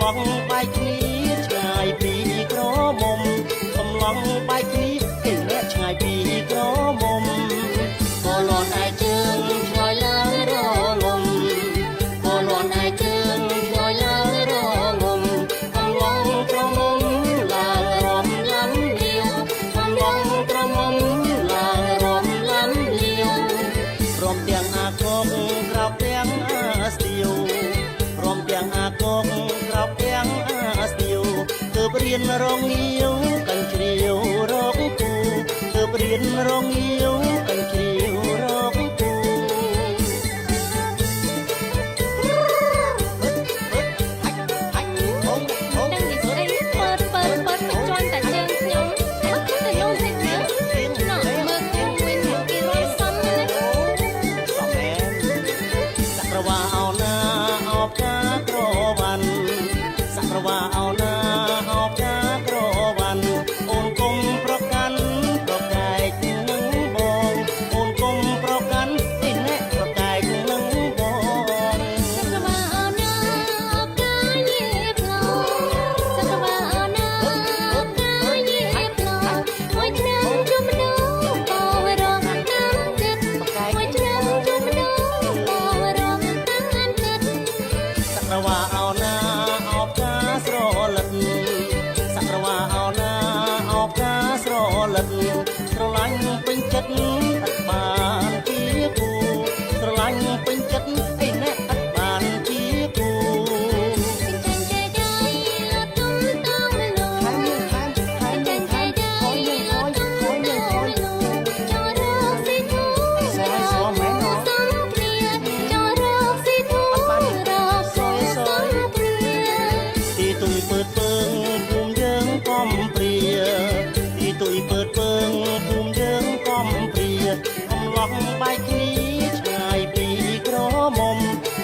ឡងបែកគ្នាឆ្ងាយពីក្រមុំកំឡងបែកគ្នាគេអ្នកឆ្ងាយពីក្រមុំក៏លន់ឯជើងឆ្លើយឡើងរងំក៏លន់ឯជើងឆ្លើយឡើងរងំកំឡងក្រមុំឡើងរំឡាំលាវកំឡងក្រមុំឡើងរំឡាំលាវព្រមទាំងអាកងក្រោបទាំងអាស្ទៀវព្រមទាំងអាកងក្រោបទាំងអាស្ទៀវទើបរៀនរងងាវកាន់ជ្រាវរកគូទើបរៀនរងងាវកាន់ជ្រាវរកគូ ដឹងនិយាយស្អីពើមិនជន់តែជើងខ្ញុំអត់ទៅលោកទេណាណោះមើលខ្ញុំវិញគេរត់សំណា សំแอนសក្រវាអោណាអោផ្កាក្រវ៉ាន់សក្រវាអោណាអោផ្កាក្រវ៉ាន់អូនគុំប្រកាន់ប្រកែកនឹងបងអូនគុំប្រកាន់ទីអ្នកប្រកែកនឹងបង សក្រវាអោណាអបកាយេផ្លោសក្រវាអោណាអបកាយេផ្លោមួយឆ្នាំជុំដូបវរងតាមចិត្តមួយឆ្នាំជុំដូបវរងតាមចិត្ត សក្រវាអោណាអោផ្កាស្រលិតសក្រវាអោណាអោផ្កាស្រលិតស្រឡាញ់ពេញចិត្តអត់បានជាគូស្រឡាញ់ពេញចិត្តឯអ្នកអត់បានជាគូ ចិញ្ចឹមใจលត់ទុំតំលូចិញ្ចឹមใจលត់ទុំតំលូចូលរកស៊ីធូរកសំគ្នាចូលរកស៊ីធូរកសំគ្នា ទីទុយពើពើងភូមិយើងកំព្រាទីទុយពើពើងភូមិយើងកំព្រាកំឡោះបែកគ្នាឆ្ងាយពីក្រមុំ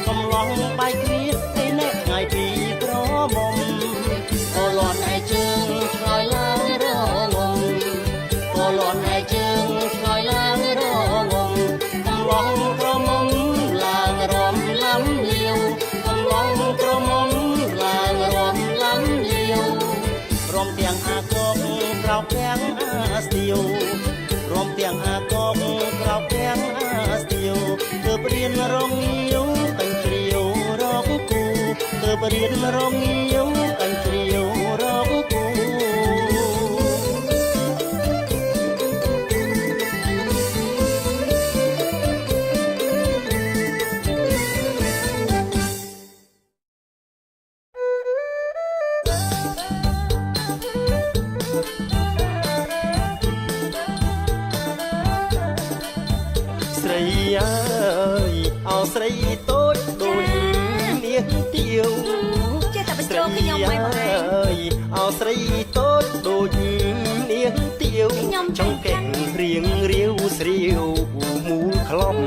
កំឡោះបែកគ្នាឯអ្នកឆ្ងាយពីក្រមុំក៏លន់ឯជើងឆ្លើយឡើងរងំក៏លន់ឯជើងឆ្លើយឡើងរងំកំឡោះក្រមុំឡើងរំឡាំលាវកំឡោះក្រមុំឡើងរំឡាំលាវព្រមទាំងអាកងក្រោបទាំងអាស្ទៀវព្រមទាំងអាកងក្រោបទាំងអាស្ទៀវទើបរៀនរងងាវកាន់ជ្រាវរកគូទើបរៀនរងងាវកាន់ជ្រាវរកគូ ស្រីអើយអោស្រីតូចដូចនាងទាវ ចេះតែបញ្ចូលខ្ញុំមិនបងឯង អើយអោស្រីតូចដូចនាងទាវ ខ្ញុំ ចង់កេះរៀងរាវស្រាវមូលខ្លំ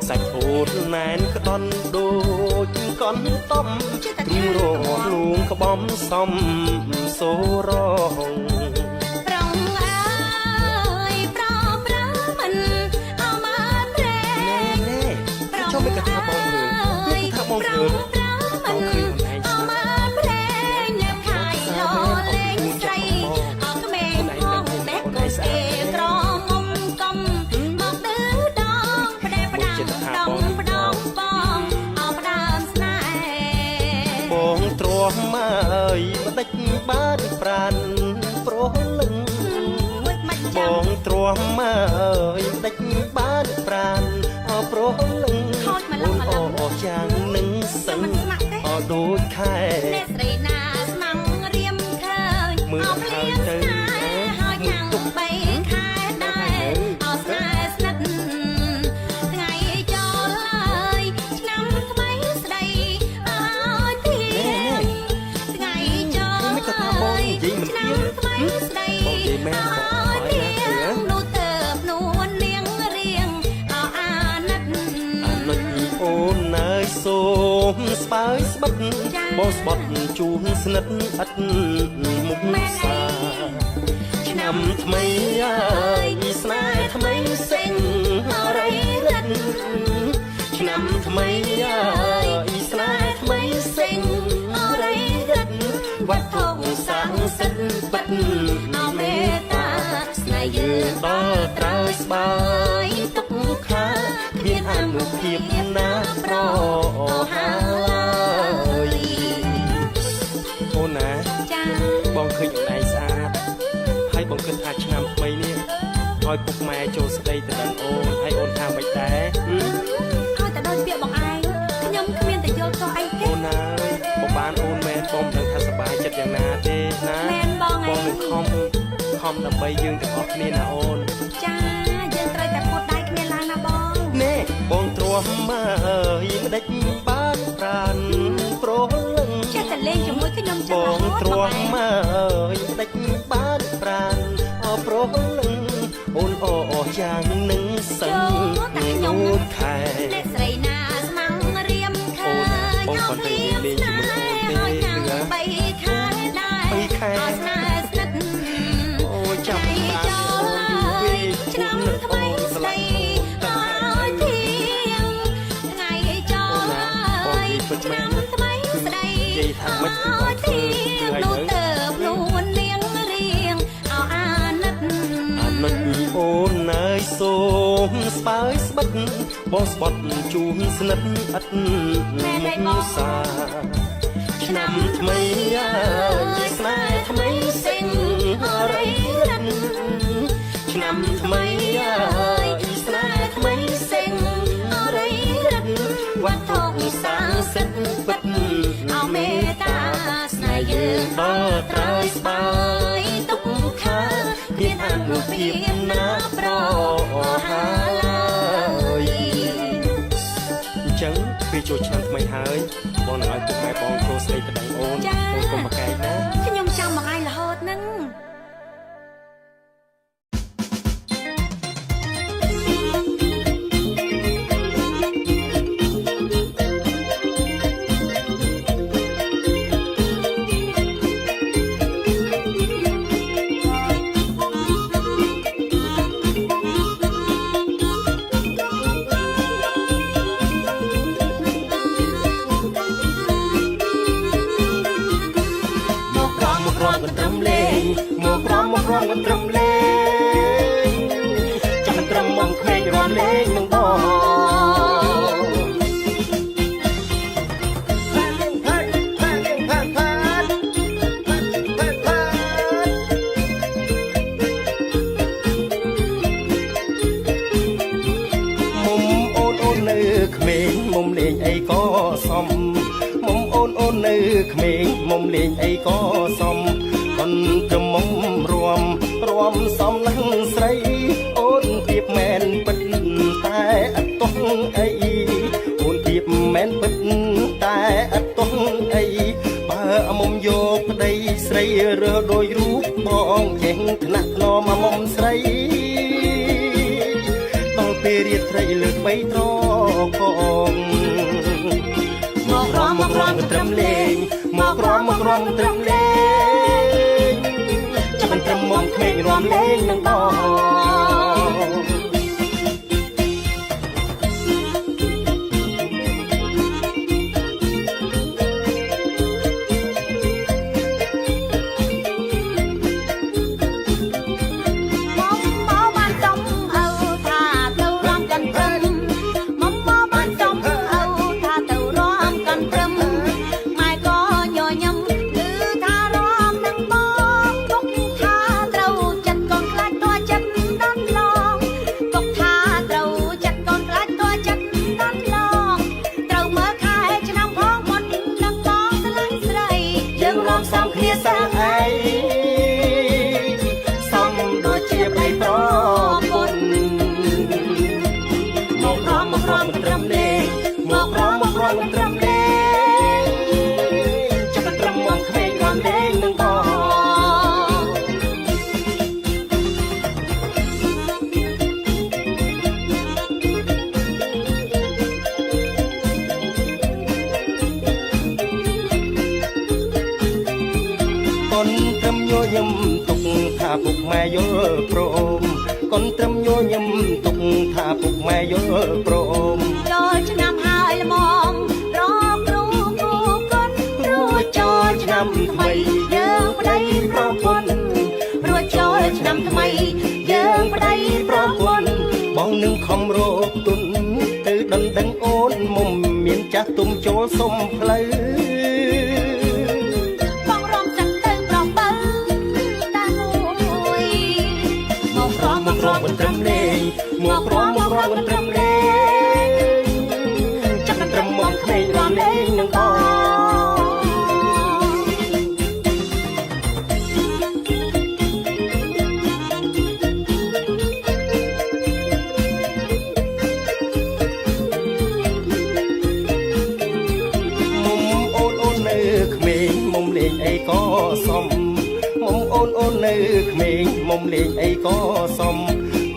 សាច់ពោតណែនក្ដន់ដូចកន់តំទ្រូងរងលួងក្បំសំសូរង ប្រងអើយប្រប្រាមិនអមត្រេ ណែចុះមិនក៏ថាបងមើលមិនថាបងឃើញ មិនអមត្រេលើខៃលោលេងស្រីអក្មេងផងបែកកូនគេក្រមុំកំមកឌឺដងផ្ដែផ្ដាំដងផ្ដងបងអោផ្ដើមស្នេហ៍ បងទ្រាំអើយបដិចបានប្រានប្រលឹង មួយមិន ប ចាំ ងទ្រាំអើយបដិចបានប្រានអប្រលឹង ខូចមកលឹង អូអយ៉ាងនឹងសឹង មិនស្ម័គ្រទេ អដូចខែ អ្នកស្រីណាស្មងរៀមឃើញ មើល អោភ្លៀងស្នេហ៍ហើយចាំងបីខែដែរអោស្នេហ៍ស្និទ្ធថ្ងៃចូលហើយឆ្នាំថ្មីស្ដីអើយទៀនថ្ងៃចូលហើយឆ្នាំថ្មីស្ដី បងនិយាយមែនបង អើយ អើយ ទៀ ណា ននោះទៅនួននាងរៀងអោអាណិត អានុចអូនអើយសូមស្បើយស្បិតបងស្បត់ជួនស្និទ្ធឥតមុខសា ឆ្នាំថ្មីអើយស្នេហ៍ថ្មីសេងរៃរិតឆ្នាំថ្មីអើយស្នេហ៍ថ្មីសេងរៃរិត វត្ថុស័ក្តិសិទ្ធិបិទអមេត្តាស្នេហ៍យើងដល់ត្រើយស្បើយទុកខាគ្មានអនុភាពណាប្រហើយអូនណាចាបងឃើញអូនឯងស្អាតហើយបងគិតថាឆ្នាំថ្មីនេះឲ្យពុកម៉ែចូលស្ដីទៅដល់អូនហើយអូនថាមិនដែរឲ្យតែដោយពាក្យបងឯងខ្ញុំគ្មានតែយល់ទោះអីទេអូនណាបងបានអូនមែនបងមិនដឹងថាសប្បាយចិត្តយ៉ាងណាទេណាមែនបងឯងបងនឹងខំដើម្បីយើងទាំងអស់គ្នាណាអូនចាយើងត្រូវតែពុតដៃគ្នាឡើងណាបងណែបងទ្រាំមកអើយមិនដេចបានប្រានប្រលឹងចេះតែលេងជាមួយខ្ញុំចឹងបងទ្រាំមកអើយមិនដេចបានប្រានប្រលឹងអូនអូយ៉ាងនឹងសឹងខ្ញុំខែអ្នកស្រីណាស្មងរៀមខើបងគាត់ទៅលេងជាមួយអូនទេបីខែដែរបីខែស្នេហ៍ស្និទ្ធអូចាំឆ្នាំថ្មីស្ដីឲ្យធៀងថ្ងៃចូលហើយឆ្នាំថ្មីស្ដីនិយាយថាមិនឲ្យធៀងនោះទៅខ្លួននាងរៀងអោអាណិតអូនអើយសូមស្បើយស្បិតបងស្បត់ជូនស្និទ្ធឥតមុសាឆ្នាំថ្មីអើយស្នេហ៍ថ្មីសិនអរិយរិទ្ធឆ្នាំថ្មីអើយស្នេហ៍ថ្មីសិនអរិយរិទ្ធវត្ថុស័ក្តិសិទ្ធិបិទអមេត្តាស្នេហ៍យើងដល់ត្រើយស្បើយទុកខាមានអនុភាពណាប្រហើយអញ្ចឹងពេលចូលឆ្នាំថ្មីហើយបងនឹងឲ្យពុកម៉ែបងចូលស្ដីទៅដល់អូនកុំមកកែកណាខ្ញុំចង់មកឯងរហូតហ្នឹងមិនត្រឹមលេងចាំត្រឹមមកក្មេងរំលេងនឹងបងមុំអូននៅក្មេងមុំលេងអីក៏សមមុំអូននៅក្មេងមុំលេងអីក៏សមមិនប្រមុំរួមសំនឹងស្រីអូនទៀបមែនពិតតែអត់ទោះអីអូនទៀបមែនពិតតែអត់ទោះអីបើមុំយកប្តីស្រីរើដោយរូបបងចេះថ្នាក់ធ្នមមុំស្រីដល់ពេលរៀបត្រីលើកបីត្រកងមកក្រំត្រឹមលេងមកក្រំត្រឹមលេងមិនត្រឹមមកក្មេងរំលេងនឹងបងពុកម៉ែយល់ព្រមកូនត្រឹមញញឹមទុកថាពុកម៉ែយល់ព្រមចូលឆ្នាំហើយល្មមរកគ្រូគូកូនរួចចូលឆ្នាំ ឆ្នាំថ្មីយើងប្តីប្រពន្ធរួចចូលឆ្នាំថ្មីយើងប្តីប្រពន្ធបងនឹងខំរកទុនទៅដណ្ដឹងអូនមុំមានចាស់ទុំចូលសុំផ្លូវបងរំចិត្តទៅប្របើតាមួយមកក្រំមកក្រំមិនត្រឹមលេងមកក្រំមិនត្រឹមលេងចាប់ត្រឹមមកក្មេងរំលេងនឹងបងអីក៏សមមុំអូននៅក្មេងមុំលេងអីក៏សម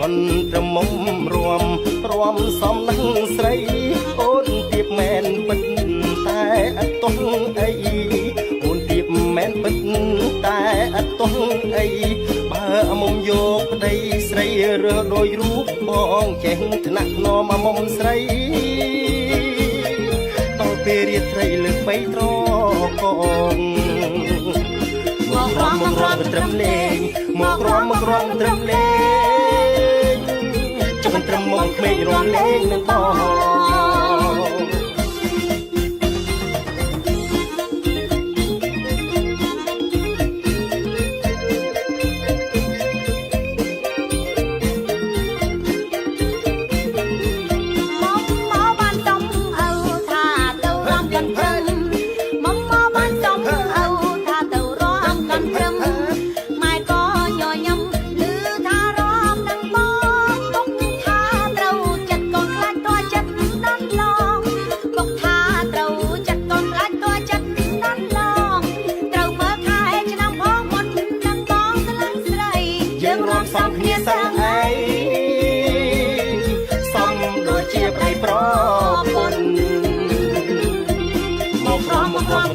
មិនត្រឹមមុំរួមសំនឹងស្រីអូនទៀបមែនពិតតែអត់ទង់អីអូនទៀបមែនពិតតែអត់ទង់អីបើមុំយកប្តីស្រីរើដោយរូបបងចេះថ្នាក់ធ្នមមុំស្រីតើពេលរាត្រីលើកបីត្រកងមកក្រំត្រឹមលេងមកក្រំត្រឹមលេងចាំមិនត្រឹមមកក្មេងរំលេងនឹងបង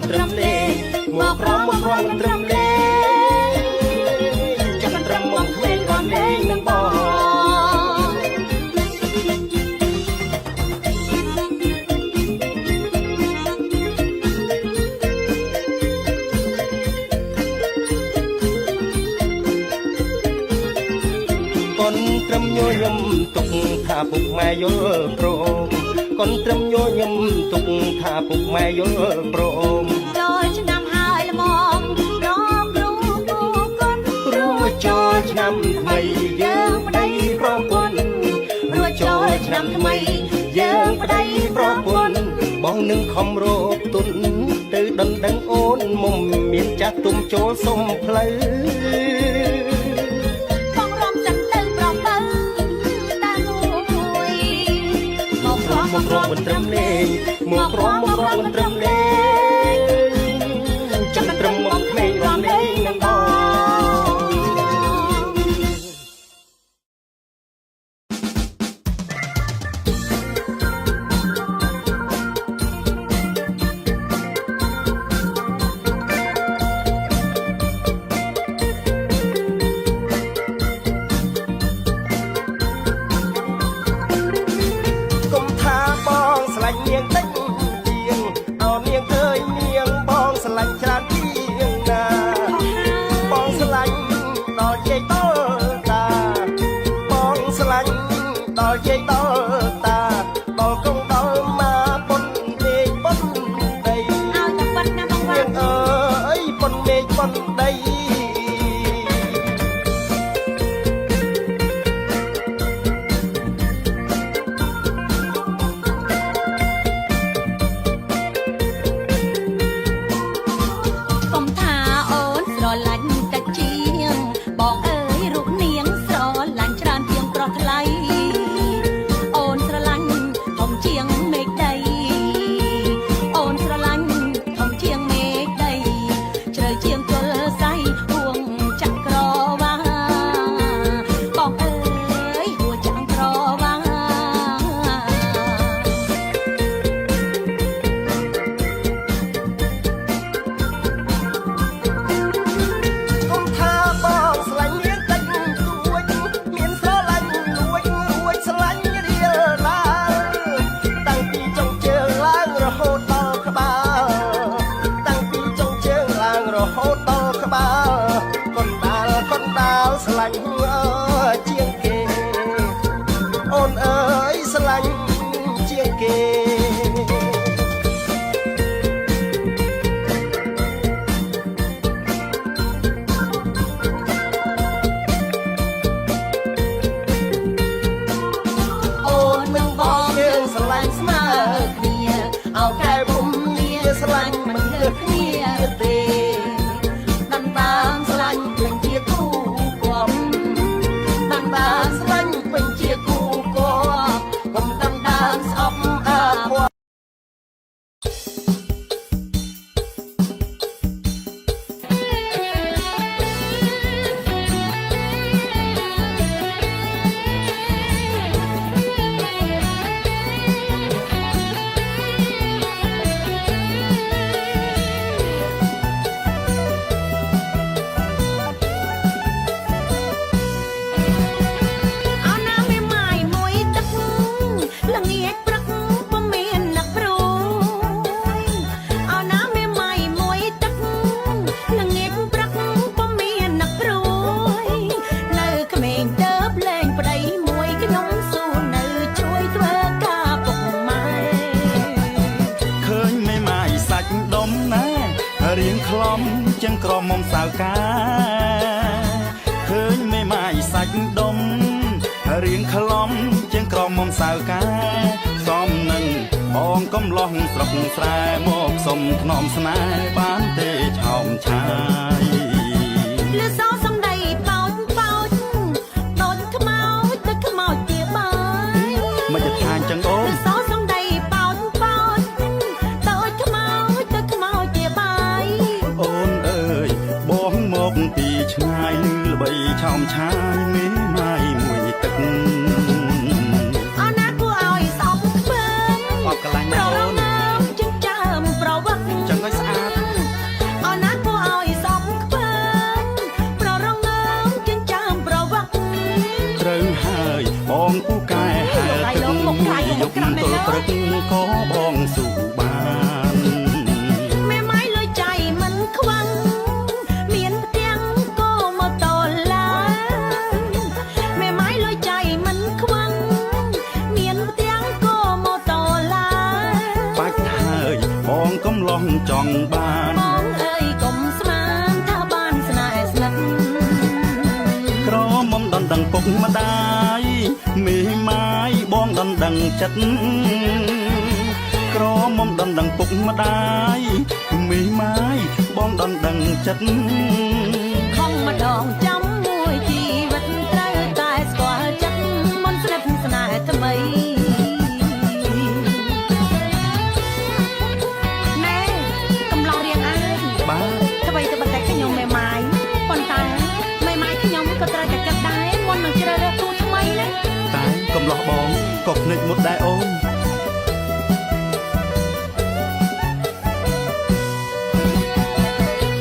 ត្រឹមលេងមកក្រំត្រឹមលេងចាំត្រឹមមកក្មេងរំលេងនឹងបងកូនត្រឹមញញឹមទុកថាពុកម៉ែយល់ព្រមកូនត្រឹមញញឹមទុកថាពុកម៉ែយល់ព្រមចូលឆ្នាំហើយល្មមរកគ្រូពូកូនរួចចូលឆ្នាំថ្មីយើងប្តីប្រពន្ធរួចចូលឆ្នាំថ្មីយើងប្តីប្រពន្ធបងនឹងខំរកទុនទៅដណ្ដឹងអូនមុំមានចាស់ទុំចូលសុំផ្លូវបងរំចិត្តទៅប្របើតាមួយមកក្រំមិនត្រឹមលេងមកក្រំមិនត្រឹមលេងចាំត្រឹមមកក្មេងរំលេងនឹងបងនាងតិចជាងអោនាងឃើញនាងបងស្រឡាញ់ច្រើនជាងណាបងស្រឡាញ់ដល់ជ័យដល់តាបងស្រឡាញ់ដល់ជ័យដល់តាដល់កងដល់មកប៉ុនមេឃប៉ុនដីឲ្យតែប៉ុណ្ណាបងនាងអើយប៉ុនមេឃប៉ុនដី ហូតដល់ក្បាលកណ្ដាលស្រឡាញ់ជាងគេអូនអើយស្រឡាញ់ជាងគេអូននឹងបងយើងស្រឡាញ់ស្មើគ្នាអោកែពុំលាស្រឡាញ់មិនលើគ្នាទេដណ្ដើមស្រឡាញ់ពេញជាគូគំដណ្ដើមស្រឡាញ់ពេញជាគូគំកុំដណ្ដើមស្អប់អាភ័ព្វ អោណាមេម៉ាយមួយទឹកល្ងាចព្រឹកពុំមានអ្នកព្រួយអោណាមេម៉ាយមួយទឹកល្ងាចព្រឹកពុំមានអ្នកព្រួយនៅក្មេងទៅលេងប្តីមួយខ្ញុំស៊ូនៅជួយធ្វើការពុកម៉ែ ឃើញមេម៉ាយសាច់ដុំណារៀងខ្លំជាងក្រមុំសៅកាឃើញមេម៉ាយសាច់ដុំរៀងខ្លំជាងក្រមុំសៅកាសំនឹងបងកំឡោះស្រុកស្រែមកសុំថ្នមស្នេហ៍បានទេឆោមឆាយ លឺសោសំដីបោចដូចខ្មោចទៅខ្មោចជាបាយ មិនจะខានចឹងអូន សោសំដីបោចដូចខ្មោចទៅខ្មោចជាបាយ អូនអើយបងមកពីឆ្ងាយលឺល្បីឆោមឆាយមេម៉ាយមួយទឹក អណាគួរឲ្យស្អប់ខ្ពើម អបកន្លាញ់ ប្រ ណា រ អូន ណាមចិញ្ចើមប្រវឹក ចឹងឲ្យស្អាត អណាគួរឲ្យស្អប់ខ្ពើមប្ររណាមចិញ្ចើមប្រវឹក ត្រូវហើយបងពូកែហែទឹកយប់ទល់ព្រឹកក៏បងស៊ូបាន មេម៉ាយលុយចៃមិនខ្វាំងមានផ្ទាំងក៏មកតឡាមេម៉ាយលុយចៃមិនខ្វាំងមានផ្ទាំងក៏មកតឡា បាច់ហើយបងកំឡោះចង់បាន បងអើយកុំស្មានថាបានស្នេហ៍ស្និទ្ធ ក្រមុំដណ្ដឹងពុកម្ដាយមេម៉ាយបងដណ្ដឹងចិត្តក្រមុំដណ្ដឹងពុកម្ដាយមេម៉ាយបងដណ្ដឹងចិត្ត ខំម្ដងចាំមួយជីវិតត្រូវតែស្គាល់ចិត្តមុនស្និទ្ធស្នេហ៍ថ្មីណែកំឡោះរៀងអើយ បាទ អ្វីទៅបន្តែខ្ញុំមេម៉ាយប៉ុន្តែមេម៉ាយខ្ញុំក៏ត្រូវតែគិតដែរមុននឹងជ្រើសរើសគូថ្មីណា តែកំឡោះបងក៏ភ្នែកមុតដែរអូន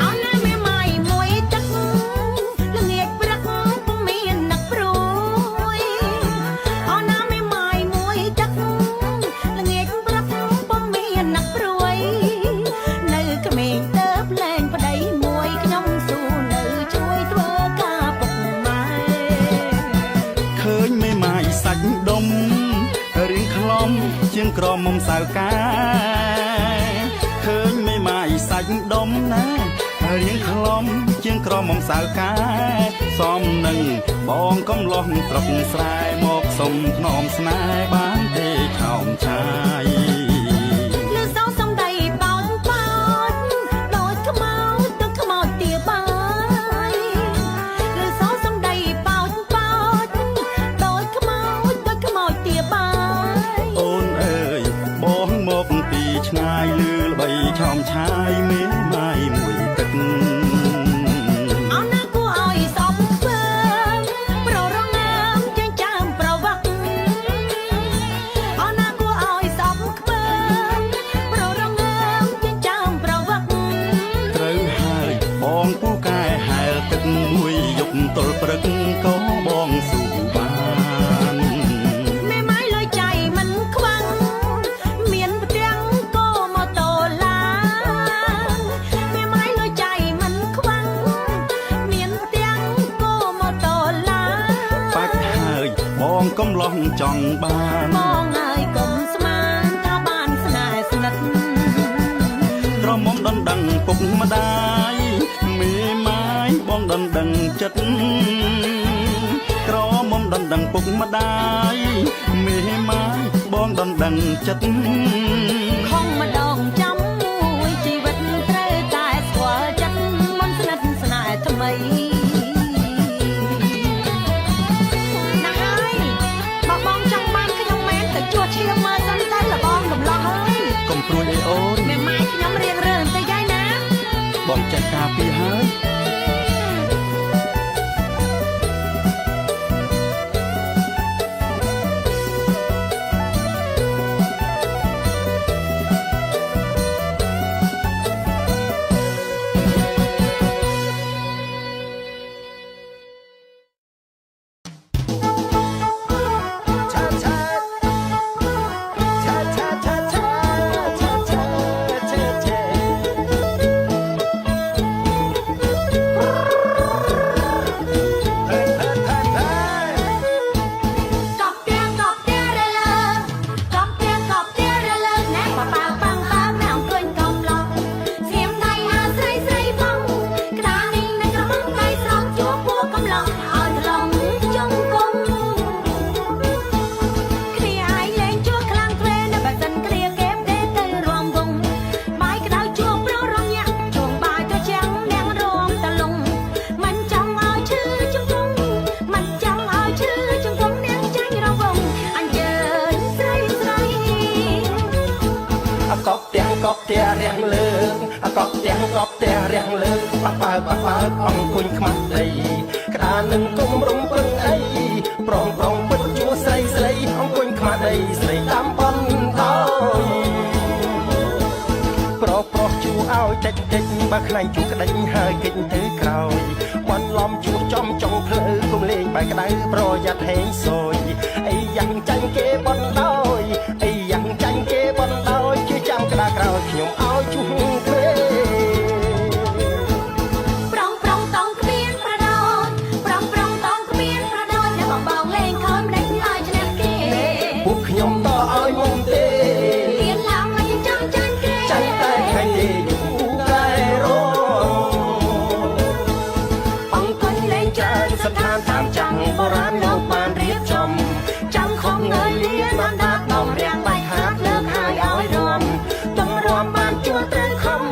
អោណាមេម៉ាយមួយទឹកល្ងាចព្រឹកពុំមានអ្នកព្រួយអោណាមេម៉ាយមួយទឹកល្ងាចព្រឹកពុំមានអ្នកព្រួយនៅក្មេងទៅលេងប្តីមួយខ្ញុំស៊ូនៅជួយធ្វើការពុកម៉ែ ឃើញមេម៉ាយសាច់ដុំរៀងខ្លំជាងក្រមុំសៅកាឃើញមេម៉ាយសាច់ដុំណារៀងខ្លំជាងក្រមុំសៅកាសំនឹងបងកំឡោះស្រុកស្រែមកសុំថ្នមស្នេហ៍បានទេឆោមឆាយ លឺសោសំដីបោចដូចខ្មោចទៅខ្មោចទាបាយលឺសោសំដីបោចដូចខ្មោចទៅខ្មោចទាបាយ អូនអើយបងមកពីឆ្ងាយលឺល្បីឆោមឆាយមេម៉ាយមួយទឹក អោណាគួរឲ្យស្អប់ខ្ពើមប្ររណាមចិញ្ចើមប្រវឹកអោណាគួរឲ្យស្អប់ខ្ពើមប្ររណាមចិញ្ចើមប្រវឹក ត្រូវហើយបងពូកែហែលទឹកមួយយប់ទល់ព្រឹកក៏បងស៊ូបាន មេម៉ាយលុយចៃមិនខ្វាំងមានផ្ទាំងក៏មកតឡាមេម៉ាយលុយចៃមិន កំឡោះចង់បាន បងហើយកុំស្មានថាបានស្នេហ៍ស្និទ្ធ ក្រមុំដណ្ដឹងពុកម្ដាយមេម៉ាយបងដណ្ដឹងចិត្តក្រមុំដណ្ដឹងពុកម្ដាយមេម៉ាយបងដណ្ដឹងចិត្ត ខំម្ដងចាំមួយជីវិតត្រូវតែស្គាល់ចិត្តមិនស្និទ្ធស្នេហ៍ថ្មីណាហើយបើបងចង់បានខ្ញុំមែនទៅជួឈាមមើលសិនទៅលបងកំឡោះហើយក ុំព្រួយអីអូន មេម៉ាយខ្ញុំរៀងរើបន្តិចហើយណា បងចេះការពីហើយ កប់ទៀងកប់ទៀងរលើកប់ទៀងកប់ទៀងរលើណែប៉ាប៉ាប៉ាំប៉ាំណែអង្គុញកំឡោះស្ងៀមដៃអាស្រីស្រីផងក្តារនេះនឹងក្រមុំដៃស្រង់ជួបពួរកំឡោះឲ្យត្រឡងជង្គង់គ្នាឯងលេងជួខ្លាំងទ្វេនៅបើសិនគ្នាគេទេទៅរួមវងបាយក្តៅជួប្រុសរំញាក់ជួងបាយទៅចាំងនាងរំតលងមិនចង់ឲ្យឈឺជង្គង់មិនចង់ឲ្យឈឺជង្គង់នាងចាញ់រវងអញ្ជើញស្រីស្រី កប់ទាំងកប់ទាំងរាំងលើកកប់ទាំងកប់ទាំងរាំងលើកបបើអង្គុញខ្មាស់ដីក្តារនឹងគុំរំពឹងអីប្រងពិតជួស្រីស្រីអង្គុញខ្មាស់ដីស្រីតាមប៉ុនហើយប្រុសជួឲ្យតិចបើខ្លាញ់ជួក្ដិញហើយគេចទៅក្រោយបន្លំជួចំចុងភ្លៅគុំលេងបែកក្តៅប្រយ័ត្នហេងសយអីយ៉ាងចាញ់គេបណ្ដោយអីយ៉ាងចាញ់គេបណ្ដោយជឿចាំក្តារក្រោយខ្ញុំឲ្យជួទ្វេ ប្រងតង់គ្មានប្រដូចប្រងតង់គ្មានប្រដូចតែបងលេងខំម្ដេចឲ្យឈ្នះគេ ពួកខ្ញុំតឲ្យមុំទេ លៀនឡើងមិនចង់ចាញ់គេ ចាញ់តែថ្ងៃទេយូរតែរអង្គុញលេងច្រើនស្ថានតាមចាំងបុរាណលោកបានរៀបចំចាំខំងើយលៀនបានដាត់ដំរៀងបាច់ហាត់លើកហើយឲ្យរំទំរំបានជួត្រូវខំ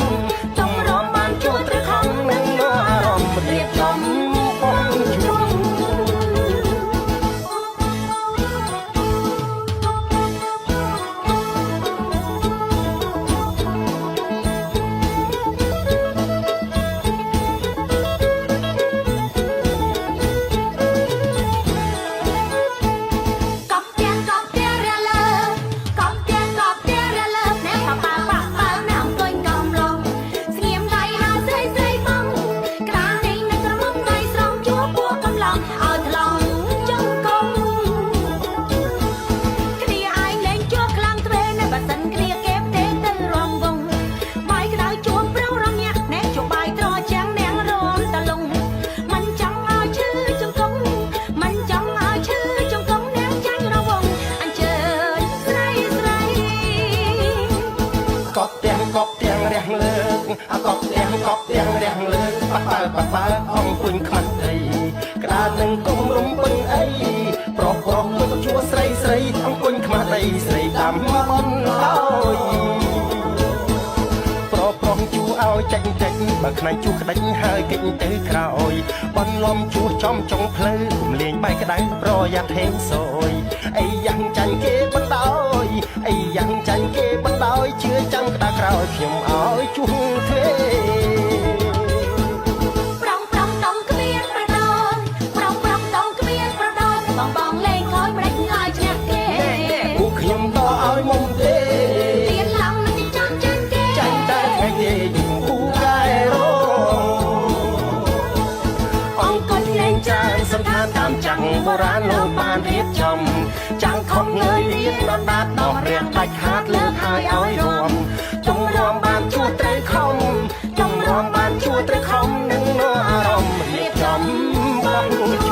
ទំរំបានជួត្រូវខំនឹងអារម្មណ៍រៀបចំបងជុំ កប់ទៀងរលើកប់ទៀងរលើណែប៉ាប៉ាណែអង្គុញកំឡោះស្ងៀមដៃអាស្រីស្រីផងក្តារនេះនឹងក្រមុំដៃស្រង់ជួពួរកំឡោះឲ្យត្រឡងជង្គង់គ្នាឯងលេងជួខ្លាំងទ្វេណែបើសិនគ្នាគេទេទៅរួមវងបាយក្តៅជួប្រុសរំញាក់ណែជួបាយត្រចាំងនាងរំតលងមិនចង់ឲ្យឈឺជង្គង់មិនចង់ឲ្យឈឺជង្គង់នាងចាញ់រវងអញ្ជើញស្រីស្រី កប់ទាំងរាំងលើកកប់ទាំងរាំងលើកបបើអង្គុញខ្មាស់ដីក្តារនឹងគុំរំពឹងអីប្រុសពិតជួស្រីស្រីអង្គុញខ្មាស់ដីស្រីតាមប៉ុនហើយប្រុសជួឲ្យចាញ់បើខ្លាញ់ជួក្ដិញហើយគេចទៅក្រោយបន្លំជួចំចុងភ្លៅគុំលេងបែកក្តៅប្រយ័ត្នហេងសយអីយ៉ាងចាញ់គេបណ្ដោយអីយ៉ាងចាញ់គេបណ្ដោយជឿចាំក្តារក្រោយខ្ញុំឲ្យជួទ្វេ ប្រងតង់គ្មានប្រដូចប្រងតង់គ្មានប្រដូចបងលេងខ້ອຍម្ដេចឲ្យឈ្នះគេ ពួកខ្ញុំតឲ្យមុំទេ លៀនឡើងមិនចង់ចាញ់គេ ចាញ់តែថ្ងៃទេយូរតែរអង្គុញលេងច្រើនសន្តានតាមចាំងបុរាណលោកបានរៀបចំចាំងខំងើយលៀនដល់ដាត់ដល់រៀងដាច់ខាតលើកហើយឲ្យរំទំរំបានជួត្រូវខំទំរំបានជួត្រូវខំនឹងអារម្មណ៍រៀបចំបង